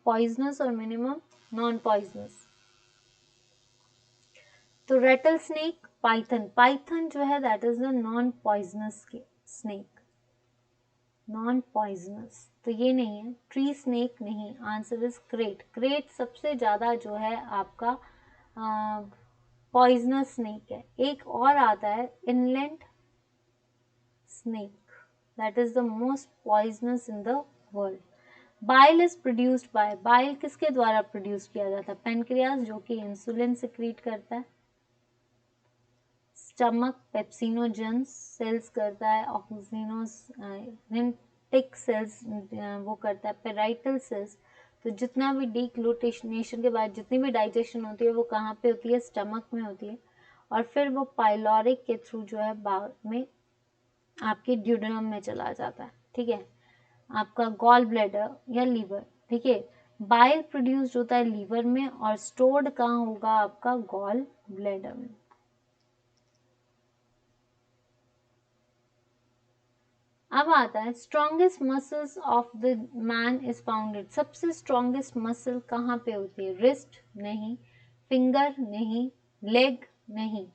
पॉइजनस और मिनिमम नॉन पॉइजनस। तो रेटल स्नेक, पाइथन, पाइथन जो है that is the non poisonous snake, non poisonous, तो ये नहीं है। ट्री स्नेक नहीं, आंसर इज क्रेट। क्रेट सबसे ज्यादा जो है आपका पॉइजनस स्नेक है। एक और आता है inland snake, that is the most poisonous in the world. Bile is produced by, bile किसके द्वारा प्रोड्यूस किया जाता है, पेनक्रियास जो कि इंसुलिन सिक्रीट करता है। स्टमक पेप्सिनोजेंस सेल्स करता है, ऑक्सीनोसिंटिक सेल्स वो करता है, पेराइटल सेल्स। तो जितना भी डीग्लूटेशनेशन के बाद जितनी भी डाइजेशन होती है वो कहाँ पे होती है, स्टमक में होती है, और फिर वो पाइलोरिक के थ्रू जो है बाद में आपके ड्यूडेनम में चला जाता है, ठीक है। आपका गॉल ब्लैडर या लीवर, देखिए बाइल प्रोड्यूस होता है लीवर में और स्टोर्ड कहाँ होगा आपका गॉल ब्लैडर में। अब आता है strongest muscles of the man is founded, सबसे स्ट्रॉन्गेस्ट मसल कहाँ पे होती है, रिस्ट नहीं, फिंगर नहीं, लेग नहीं।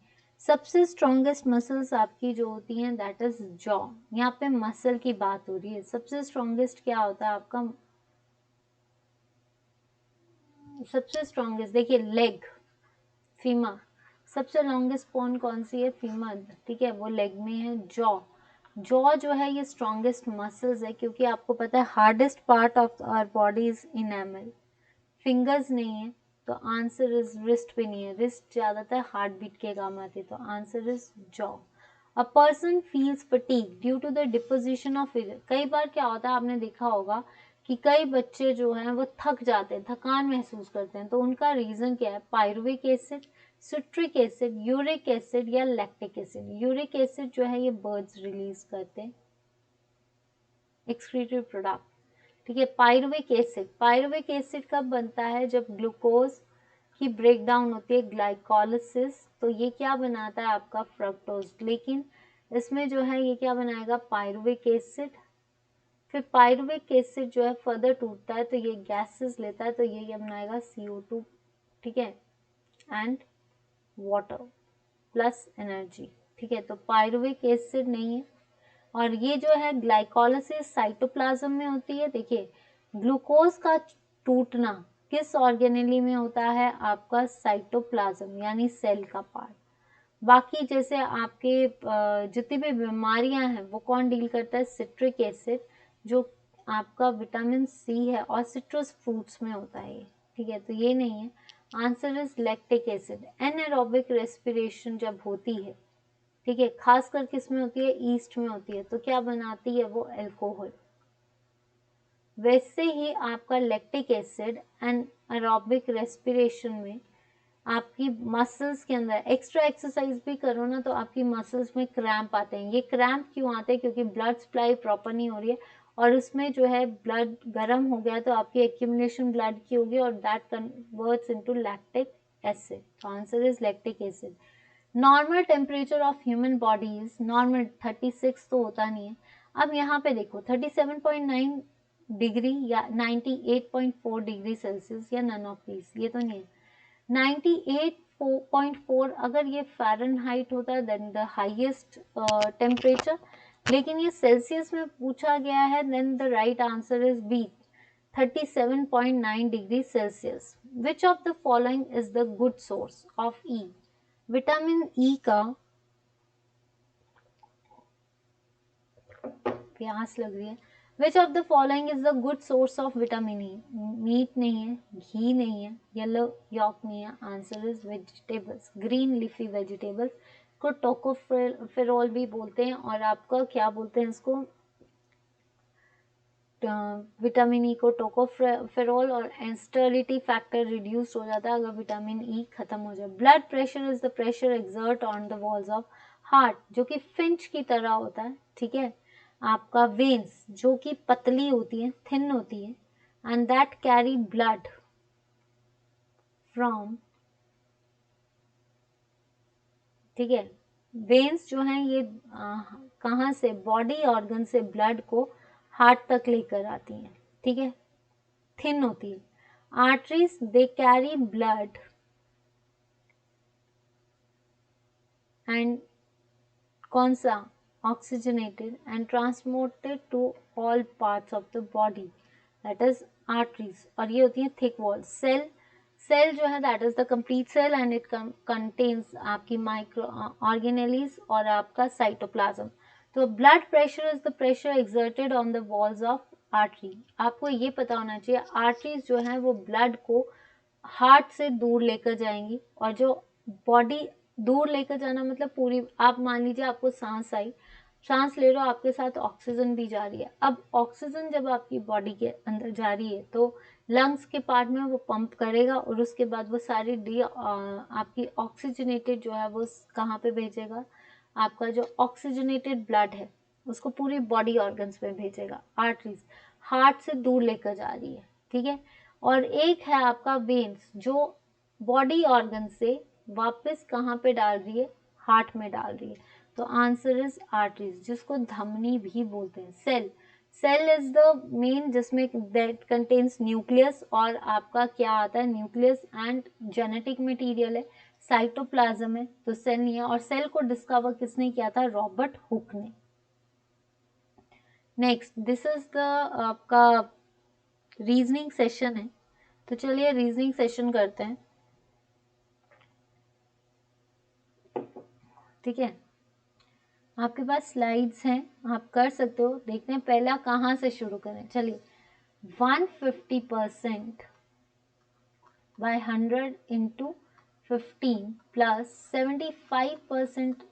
सबसे स्ट्रॉन्गेस्ट मसल्स आपकी जो होती हैं दैट इज जॉ। यहाँ पे मसल की बात हो रही है। सबसे स्ट्रॉन्गेस्ट क्या होता है आपका, सबसे स्ट्रॉन्गेस्ट देखिए लेग, फीमर। सबसे लॉन्गेस्ट बोन कौन सी है, फीमर, ठीक है, वो लेग में है। जॉ, जॉ जो है ये स्ट्रॉन्गेस्ट मसल्स है, क्योंकि आपको पता है hardest part of our body is enamel. Fingers नहीं है, तो आंसर इज रिस्ट भी नहीं है, रिस्ट ज्यादातर हार्ट बीट के काम आती है, तो answer is jaw. A person feels fatigue due to the deposition of, कई बार क्या होता है आपने देखा होगा कि कई बच्चे जो हैं वो थक जाते हैं, थकान महसूस करते हैं, तो उनका रीजन क्या है, pyruvic acid, citric acid, uric acid या लैक्टिक एसिड। यूरिक एसिड जो है ये बर्ड्स रिलीज करते हैं, एक्सक्रीटरी प्रोडक्ट, ठीक है। पायरुविक एसिड, पायरुविक एसिड कब बनता है, जब ग्लूकोज की ब्रेकडाउन होती है, ग्लाइकोलिसिस, तो ये क्या बनाता है आपका फ्रक्टोज, लेकिन इसमें जो है ये क्या बनाएगा, पायरुविक एसिड। फिर पायरुविक एसिड जो है फर्दर टूटता है तो ये गैसेस लेता है, तो ये क्या बनाएगा, CO2, ठीक है, एंड वाटर प्लस एनर्जी, ठीक है। तो पायरुविक एसिड नहीं है। और ये जो है ग्लाइकोलिसिस साइटोप्लाज्म में होती है। देखिए ग्लूकोज का टूटना किस ऑर्गेनेली में होता है, आपका साइटोप्लाज्म यानी सेल का पार्ट। बाकी जैसे आपके जितनी भी बीमारियां हैं वो कौन डील करता है, सिट्रिक एसिड, जो आपका विटामिन सी है और सिट्रस फ्रूट्स में होता है ये, ठीक है, तो ये नहीं है। Answer is lactic acid. Anaerobic respiration जब होती है, ठीक है, खासकर किस में होती है, ईस्ट में होती है, तो क्या बनाती है वो, अल्कोहल। वैसे ही आपका लैक्टिक एसिड एनारोबिक रेस्पिरेशन में आपकी मसल्स के अंदर एक्स्ट्रा एक्सरसाइज भी करो ना तो आपकी मसल्स में क्रैम्प आते हैं। ये क्रैम्प क्यों आते हैं, क्योंकि ब्लड सप्लाई प्रॉपर नहीं हो रही है और उसमें जो है ब्लड गर्म हो गया तो आपकी एक्यूमुलेशन ब्लड की होगी और that converts into lactic acid. तो answer is lactic acid. Normal temperature of human body is normal 36 तो होता नहीं है। अब यहाँ पे देखो 37.9 डिग्री या 98.4 डिग्री सेल्सियस या नन ऑफ दीज, ये तो नहीं है। 98.4 अगर ये फ़ारेनहाइट होता है देन द हाईएस्ट टेम्परेचर, लेकिन ये सेल्सियस में पूछा गया है, then the right answer is B 37.9 degree Celsius. Which of the following is the good source of E. Vitamin E का, प्यास लग रही है, which of the following is the good source of vitamin E. Meat नहीं है, घी नहीं है, येलो यॉक नहीं है, answer is vegetables, green leafy vegetables को टोकोफेरोल भी बोलते हैं और आपका क्या बोलते हैं इसको, विटामिन ई को टोकोफेरोल, और स्टेरिलिटी फैक्टर रिड्यूस हो जाता है अगर विटामिन ई खत्म हो जाए। Blood pressure is the pressure exert on the walls of heart, जो कि फिंच की तरह होता है, ठीक है। आपका वेन्स जो कि पतली होती है, थिन होती है, and that carry blood from, ठीक है, वेन्स जो हैं ये कहाँ से, बॉडी ऑर्गन से ब्लड को हार्ट तक लेकर आती हैं, ठीक है, थिन होती है। Arteries they carry blood and कौन सा, oxygenated and transported to all parts of the body, that is arteries, और ये होती है थिक वॉल। सेल, सेल जो है that is the complete cell and it contains आपकी माइक्रो ऑर्गेनेलीज और आपका साइटोप्लाज्म। तो blood pressure is the pressure exerted on the walls of artery. आपको ये पता होना चाहिए आर्टरीज जो है वो ब्लड को हार्ट से दूर लेकर जाएंगी, और जो बॉडी दूर लेकर जाना मतलब पूरी, आप मान लीजिए आपको सांस आई, सांस ले रहे हो, आपके साथ ऑक्सीजन भी जा रही है। अब ऑक्सीजन जब आपकी बॉडी के अंदर जा रही है तो लंग्स के पार्ट में वो पंप करेगा और उसके बाद वो सारी आपकी ऑक्सीजनेटेड जो है वो कहाँ पे भेजेगा, आपका जो ऑक्सीजनेटेड ब्लड है उसको पूरी बॉडी ऑर्गन्स में भेजेगा। आर्टरीज हार्ट से दूर लेकर जा रही है, ठीक है। और एक है आपका वेन्स जो बॉडी ऑर्गन से वापस कहाँ पे डाल रही है, हार्ट में डाल रही है। तो आंसर इज आर्टरीज, जिसको धमनी भी बोलते हैं। Cell, cell is the main जिसमें दैट कंटेन्स न्यूक्लियस, और आपका क्या आता है, न्यूक्लियस एंड जेनेटिक मटेरियल है, साइटोप्लाज्म है, तो सेल नहीं है। और सेल को डिस्कवर किसने किया था, रॉबर्ट हुक ने। नेक्स्ट, दिस इज द आपका रीजनिंग सेशन है, तो चलिए रीजनिंग सेशन करते हैं, ठीक है। आपके पास स्लाइड्स हैं, आप कर सकते हो, देखते हैं पहला कहाँ से शुरू करें। चलिए, 150% बाय 100 इंटू 15 प्लस 75%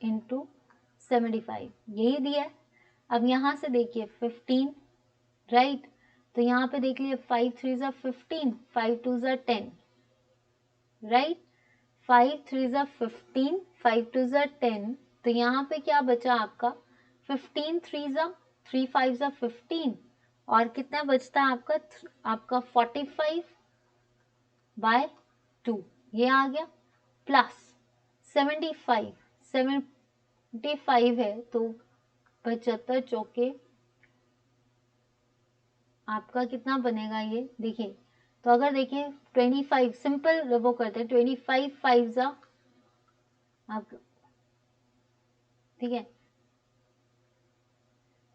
इंटू 75, यही दिया है। अब यहाँ से देखिए 15, राइट, तो यहाँ पे देख लीजिए 5 3 ज़ा 15, 5 2 ज़ा 10, राइट, 5 3 ज़ा 15, 5 2 ज़ा 10, तो यहाँ पे क्या बचा आपका 15 3 ज़ा 3 5 ज़ा 15, और कितना बचता है आपका, आपका 45 बाय 2, ये आ गया, प्लस 75, 75 है तो 75 चौके आपका कितना बनेगा, ये देखिए, तो अगर देखिए 25 सिंपल वो करते हैं, 25 5 ज़ा आप, ठीक है,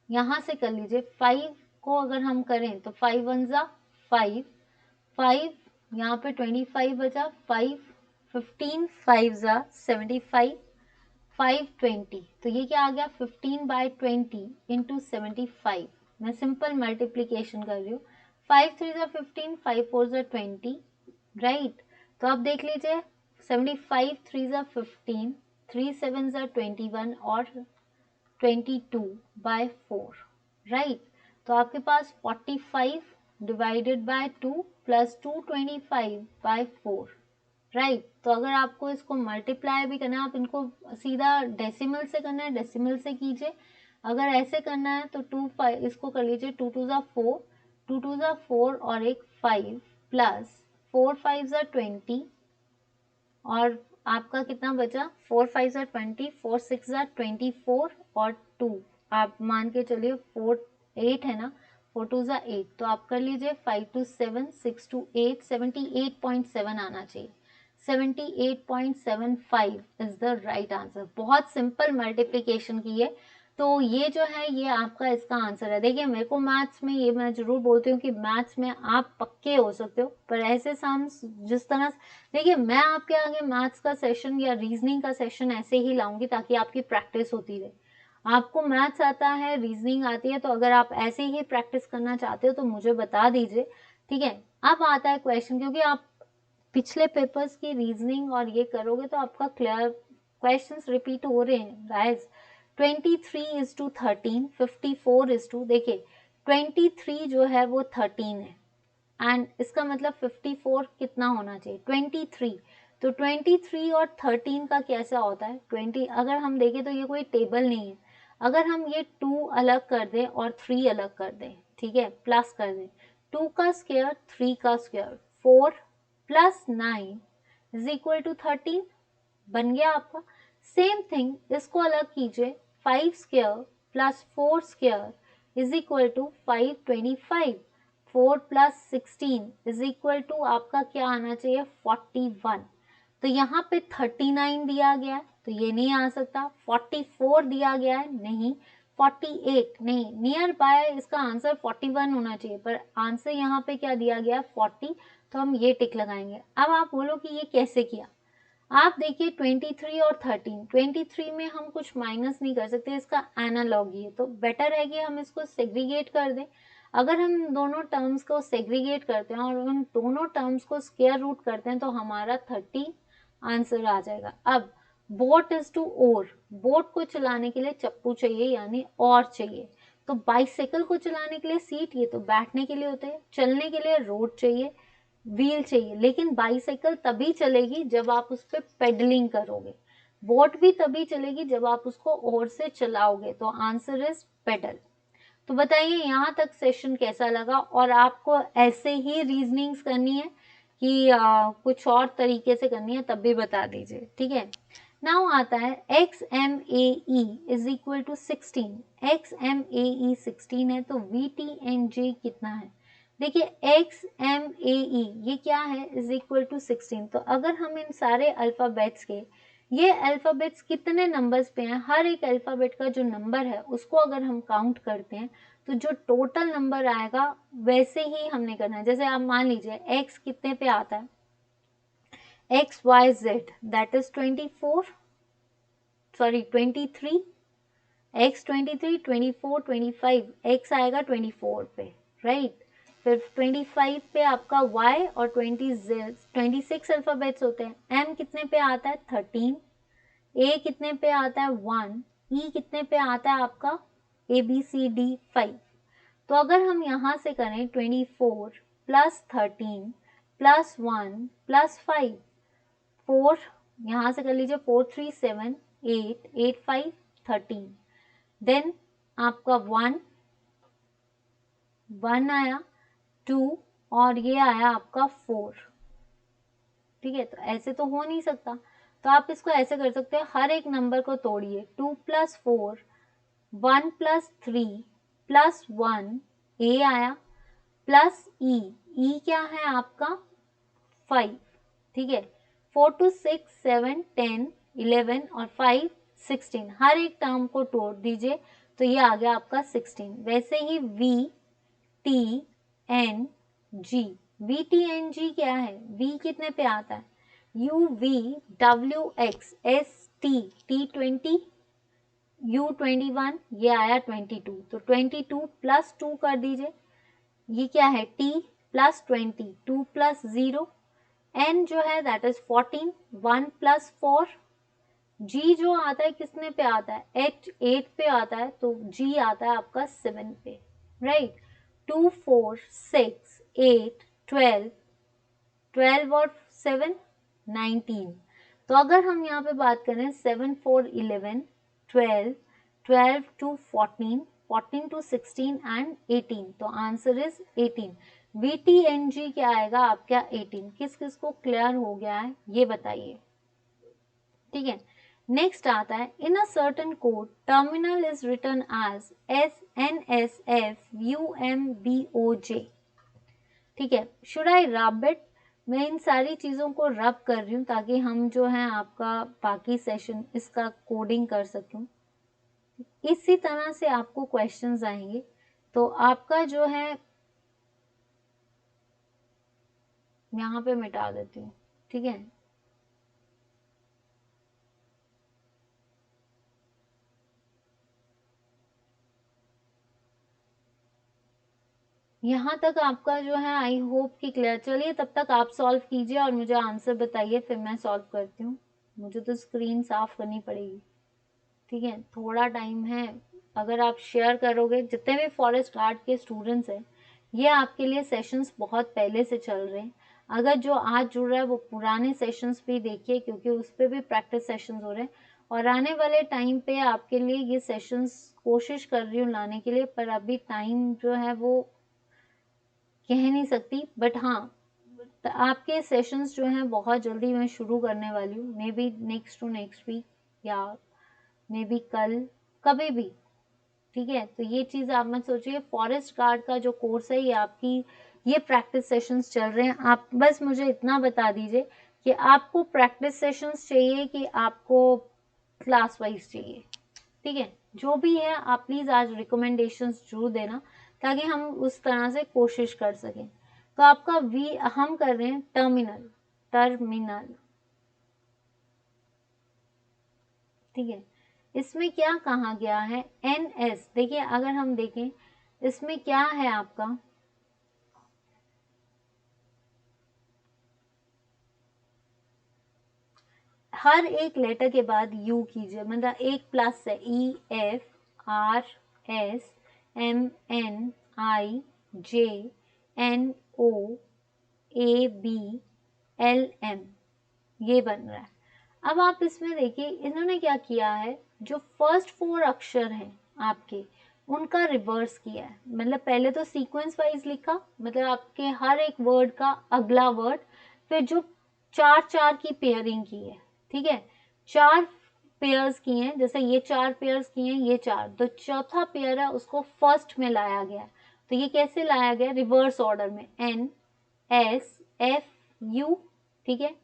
यहाँ से कर लीजिए, 5 को अगर हम करें तो 5 1 ज़ा 5, 5 यहाँ पे 25 बचा, 5 15 5 ज़ा 75, 5 20, तो ये क्या आ गया 15/20 इंटू 75। मैं सिंपल मल्टीप्लीकेशन कर रही हूँ। 5 3 ज़ा 15, 5 4 ज़ा 20, राइट। तो आप देख लीजिए 75 3 ज़ा 15, 3 7 ज़ा 21 और 22/4, राइट। तो आपके पास 45 डिवाइडेड बाय 2 प्लस 225/4, राइट। तो अगर आपको इसको मल्टीप्लाई भी करना है, आप इनको सीधा डेसिमल से करना है, डेसिमल से कीजिए। अगर ऐसे करना है तो 2 5 इसको कर लीजिए, 2 2 ज़ा 4, 2 2 ज़ा 4 और एक 5 प्लस 4 5 ज़ा 20 और आपका कितना बचा 4 5 ज़ा 20, 4 6 ज़ा 24 और 2 आप मान के चलिए 4 8 है ना, 4 2 ज़ा 8, तो आप कर लीजिए 5 2 7, 6 2 8, 78.7 आना चाहिए। 78.75 इज द राइट आंसर। बहुत सिंपल मल्टीप्लिकेशन की है। तो ये जो है ये आपका इसका आंसर है। देखिए मेरे को मैथ्स में ये मैं जरूर बोलती हूँ कि मैथ्स में आप पक्के हो सकते हो, पर ऐसे सम्स जिस तरह देखिए मैं आपके आगे मैथ्स का सेशन या रीजनिंग का सेशन ऐसे ही लाऊंगी ताकि आपकी प्रैक्टिस होती रहे। आपको मैथ्स आता है, रीजनिंग आती है, तो अगर आप ऐसे ही प्रैक्टिस करना चाहते हो तो मुझे बता दीजिए, ठीक है। अब आता है क्वेश्चन, क्योंकि आप पिछले पेपर्स की रीजनिंग और ये करोगे तो आपका क्लियर क्वेश्चंस रिपीट हो रहे हैं गाइस। 23:13, 54:, देखिए 23 जो है वो 13 है एंड इसका मतलब 54 कितना होना चाहिए 23। तो 23 और 13 का कैसा होता है 20, अगर हम देखें तो ये कोई टेबल नहीं है। अगर हम ये 2 अलग कर दें और 3 अलग कर दें, ठीक है, प्लस कर दें, 2 का स्क्वायर 3 का square, 4 plus 9 is equal to 13, बन गया आपका। सेम थिंग इसको अलग कीजिए, 5 square plus 4 square is equal to 525, 4 plus 16 is equal to आपका क्या आना चाहिए 41। तो यहाँ पे 39 दिया गया है तो ये नहीं आ सकता, 44 दिया गया है नहीं, 48 नहीं, नियर बाय इसका आंसर 41 होना चाहिए, पर आंसर यहाँ पे क्या दिया गया 40, तो हम ये टिक लगाएंगे। अब आप बोलो कि ये कैसे किया। आप देखिए 23 और 13, 23 में हम कुछ माइनस नहीं कर सकते, इसका एनालॉगी है, तो बेटर है कि हम इसको सेग्रीगेट कर दें। अगर हम दोनों टर्म्स को सेग्रीगेट करते हैं और उन दोनों टर्म्स को स्क्वायर रूट करते हैं तो हमारा 30 आंसर आ जाएगा। अब boat is to oar, boat को चलाने के लिए चप्पू चाहिए यानी और चाहिए, तो बाइसाइकिल को चलाने के लिए सीट, ये तो बैठने के लिए होते हैं, चलने के लिए रोड चाहिए, व्हील चाहिए। लेकिन बाइसाइकिल तभी चलेगी जब आप उस पर पेडलिंग करोगे, बोट भी तभी चलेगी जब आप उसको ओर से चलाओगे, तो आंसर इज पेडल। तो बताइए यहाँ तक सेशन कैसा लगा, और आपको ऐसे ही रीजनिंग्स करनी है कि कुछ और तरीके से करनी है तब भी बता दीजिए, ठीक है। नाउ आता है XMAE is equal to 16, XMAE 16 है तो VTNJ कितना है। देखिए XMAE ये क्या है इज इक्वल टू 16, तो अगर हम इन सारे अल्फाबेट्स के ये अल्फाबेट्स कितने नंबर्स पे हैं, हर एक अल्फाबेट का जो नंबर है उसको अगर हम काउंट करते हैं तो जो टोटल नंबर आएगा वैसे ही हमने करना है। जैसे आप मान लीजिए x कितने पे आता है, XYZ that is 24, sorry 23, x 23, 24, 25, x आएगा 24 पे, राइट। फिर 25 पे आपका y और 26 अल्फाबेट्स होते हैं। m कितने पे आता है 13, a कितने पे आता है 1, e कितने पे आता है आपका ABCD 5। तो अगर हम यहाँ से करें 24 प्लस 13 प्लस 1 प्लस 5, 4 यहाँ से कर लीजिए 4 3 7 8 8 5 13, देन आपका 1 आया, 2 और ये आया आपका 4, ठीक है। तो ऐसे तो हो नहीं सकता, तो आप इसको ऐसे कर सकते हैं, हर एक नंबर को तोड़िए, 2 प्लस 4, 1 प्लस 3 प्लस 1, ए आया, प्लस ई क्या है आपका 5, ठीक है। 4 to 6 7 10 11 और 5 16, हर एक टर्म को तोड़ दीजिए तो ये आ गया आपका 16। वैसे ही VTNG, VTNG क्या है, V कितने पे आता है UVWX ST T20 U21 ये आया 22, तो 22 प्लस 2 कर दीजिए, ये क्या है T प्लस 20, 2 प्लस 0, N जो है दैट इज 14, 1 प्लस 4, G जो आता है किसने पे आता है, 8 पे आता है, तो G आता है आपका 7 पे, राइट। 2 4 6 8 12, 12 और 7 19। तो अगर हम यहाँ पे बात करें 7 4 11 12 12 to 14 14 to 16 एंड 18, तो आंसर इज 18। VTNG क्या आएगा आपका 18। किस किस को क्लियर हो गया है ये बताइए, ठीक है। नेक्स्ट आता है in a certain code terminal is written as SNSFUMBOJ, ठीक है। शुड आई रब इट, मैं इन सारी चीज़ों को रब कर रही हूँ ताकि हम जो है आपका बाकी सेशन इसका कोडिंग कर सकूँ। इसी तरह से आपको क्वेश्चंस आएंगे, तो आपका जो है यहाँ पे मिटा देती हूँ, ठीक है। यहाँ तक आपका जो है आई होप कि क्लियर। चलिए तब तक आप सॉल्व कीजिए और मुझे आंसर बताइए, फिर मैं सॉल्व करती हूँ। मुझे तो स्क्रीन साफ करनी पड़ेगी, ठीक है, थोड़ा टाइम है। अगर आप शेयर करोगे, जितने भी फॉरेस्ट गार्ड के स्टूडेंट्स हैं, ये आपके लिए सेशंस बहुत पहले से चल रहे हैं। अगर जो आज जुड़ रहा है वो पुराने सेशंस भी देखिए, क्योंकि उस पर भी प्रैक्टिस सेशंस हो रहे हैं, और आने वाले टाइम पे आपके लिए ये सेशंस कोशिश कर रही हूँ लाने के लिए, पर अभी टाइम जो है वो कह नहीं सकती, बट हाँ आपके सेशंस जो हैं बहुत जल्दी मैं शुरू करने वाली हूँ, maybe next to next week या मे बी कल, कभी भी, ठीक है। तो ये चीज़ आप मत सोचिए, फॉरेस्ट गार्ड का जो कोर्स है ये आपकी ये प्रैक्टिस सेशंस चल रहे हैं। आप बस मुझे इतना बता दीजिए कि आपको प्रैक्टिस सेशंस चाहिए कि आपको क्लास वाइज चाहिए, ठीक है। जो भी है आप प्लीज़ आज रिकमेंडेशंस जरूर देना ताकि हम उस तरह से कोशिश कर सकें। तो आपका वी हम कर रहे हैं टर्मिनल, टर्मिनल, ठीक है। इसमें क्या कहा गया है, NS, देखिए अगर हम देखें इसमें क्या है आपका, हर एक लेटर के बाद यू कीजिए, मतलब एक प्लस है, EFRSMNIJNOABLM, ये बन रहा है। अब आप इसमें देखिए इन्होंने क्या किया है, जो फर्स्ट 4 अक्षर हैं आपके उनका रिवर्स किया है। मतलब पहले तो सीक्वेंस वाइज लिखा, मतलब आपके हर एक वर्ड का अगला वर्ड, फिर जो 4 4 की पेयरिंग की है, ठीक है, 4 पेयर्स किए हैं, जैसे ये 4 पेयर्स किए हैं, ये 4, तो चौथा पेयर है उसको फर्स्ट में लाया गया। तो ये कैसे लाया गया, रिवर्स ऑर्डर में, NSFU, ठीक है।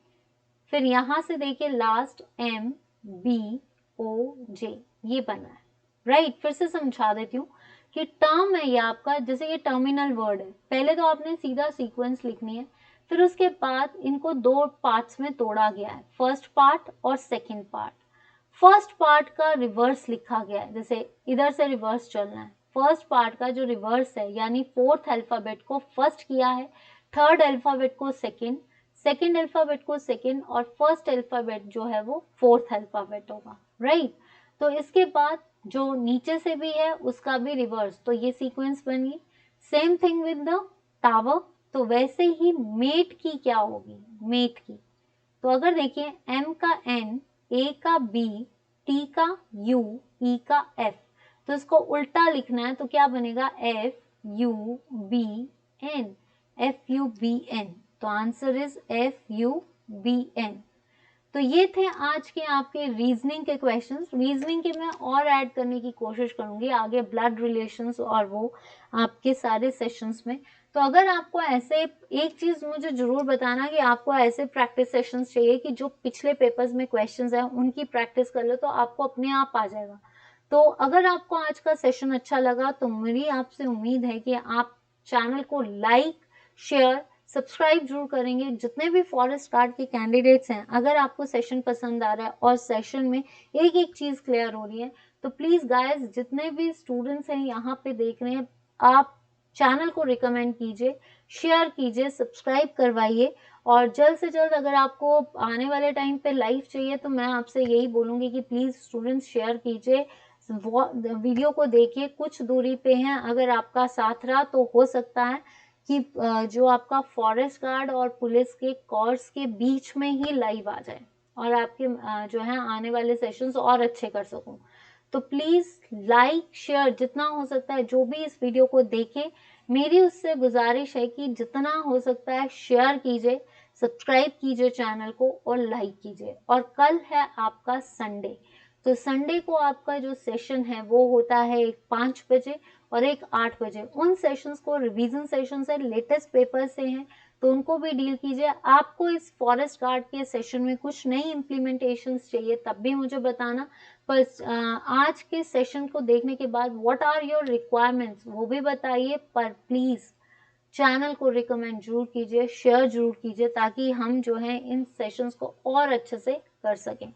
फिर यहां से देखिए लास्ट MBOJ, ये बना है, राइट। फिर से समझा देती हूँ कि टर्म है ये आपका, जैसे ये टर्मिनल वर्ड है, पहले तो आपने सीधा सीक्वेंस लिखनी है, फिर उसके बाद इनको 2 पार्ट्स में तोड़ा गया है, फर्स्ट पार्ट और सेकेंड पार्ट। फर्स्ट पार्ट का रिवर्स लिखा गया है, जैसे इधर से रिवर्स चलना है, फर्स्ट पार्ट का जो रिवर्स है, यानी फोर्थ अल्फाबेट को फर्स्ट किया है, थर्ड अल्फाबेट को सेकेंड, सेकेंड अल्फाबेट को सेकेंड, और फर्स्ट अल्फाबेट जो है वो फोर्थ अल्फाबेट होगा, राइट। तो इसके बाद जो नीचे से भी है उसका भी रिवर्स, तो ये सीक्वेंस बनी। Same thing with the tower, तो वैसे ही मेट की क्या होगी, मेट की, तो अगर देखिए M का N, A का B, T का U, E का F, तो इसको उल्टा लिखना है, तो क्या बनेगा, FUBN, FUBN, तो आंसर इज FUBN। तो ये थे आज के आपके रीजनिंग के क्वेश्चंस। रीजनिंग के मैं और ऐड करने की कोशिश करूंगी आगे, ब्लड रिलेशंस और वो आपके सारे सेशंस में। तो अगर आपको ऐसे, एक चीज मुझे जरूर बताना कि आपको ऐसे प्रैक्टिस सेशंस चाहिए कि जो पिछले पेपर्स में क्वेश्चंस हैं उनकी प्रैक्टिस कर लो, तो आपको अपने आप आ जाएगा। तो अगर आपको आज का सेशन अच्छा लगा तो मेरी आपसे उम्मीद है कि आप चैनल को लाइक, शेयर, सब्सक्राइब जरूर करेंगे। जितने भी फॉरेस्ट गार्ड के कैंडिडेट्स हैं, अगर आपको सेशन पसंद आ रहा है और सेशन में एक एक चीज़ क्लियर हो रही है, तो प्लीज़ गाइस, जितने भी स्टूडेंट्स हैं यहाँ पे देख रहे हैं, आप चैनल को रिकमेंड कीजिए, शेयर कीजिए, सब्सक्राइब करवाइए। और जल्द से जल्द अगर आपको आने वाले टाइम पे लाइव चाहिए तो मैं आपसे यही बोलूँगी कि प्लीज़ स्टूडेंट्स शेयर कीजिए, वीडियो को देखिए। कुछ दूरी पे हैं, अगर आपका साथ रहा तो हो सकता है कि जो आपका फॉरेस्ट गार्ड और पुलिस के कोर्स के बीच में ही लाइव आ जाए और आपके जो है आने वाले सेशंस और अच्छे कर सकूं। तो प्लीज़ लाइक शेयर जितना हो सकता है, जो भी इस वीडियो को देखे, मेरी उससे गुजारिश है कि जितना हो सकता है शेयर कीजिए, सब्सक्राइब कीजिए चैनल को और लाइक कीजिए। और कल है आपका संडे, तो संडे को आपका जो सेशन है वो होता है एक 5 बजे और एक 8 बजे। उन सेशंस को रिवीजन सेशन है, लेटेस्ट पेपर से हैं, तो उनको भी डील कीजिए। आपको इस फॉरेस्ट गार्ड के सेशन में कुछ नई इम्प्लीमेंटेशंस चाहिए तब भी मुझे बताना। पर आज के सेशन को देखने के बाद व्हाट आर योर रिक्वायरमेंट्स वो भी बताइए। पर प्लीज़ चैनल को रिकमेंड जरूर कीजिए, शेयर जरूर कीजिए, ताकि हम जो है इन सेशंस को और अच्छे से कर सकें।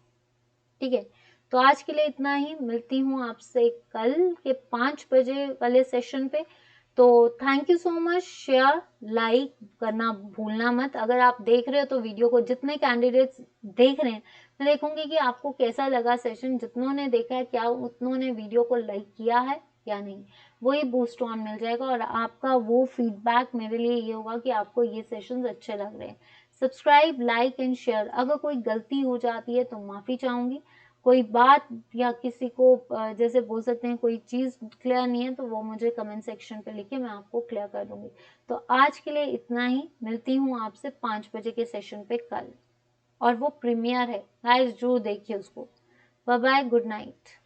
ठीक है, तो आज के लिए इतना ही। मिलती हूँ आपसे कल के 5 बजे वाले सेशन पे। तो thank you so much. Share like करना भूलना मत। अगर आप देख रहे हो तो वीडियो को, जितने कैंडिडेट्स देख रहे हैं, मैं देखूंगी कि आपको कैसा लगा सेशन। जितनों ने देखा है, क्या उतनों ने वीडियो को लाइक किया है या नहीं, वही बूस्ट ऑन मिल जाएगा। और आपका वो फीडबैक मेरे लिए ये होगा कि आपको ये सेशंस अच्छे लग रहे हैं। Subscribe, like and share. अगर कोई गलती हो जाती है तो माफ़ी चाहूँगी। कोई बात या किसी को जैसे बोल सकते हैं कोई चीज़ क्लियर नहीं है तो वो मुझे कमेंट सेक्शन पे लिखे, मैं आपको क्लियर कर दूंगी। तो आज के लिए इतना ही। मिलती हूँ आपसे 5 बजे के सेशन पे कल, और वो प्रीमियर है गाइस, जरूर देखिए उसको। Bye bye, good night.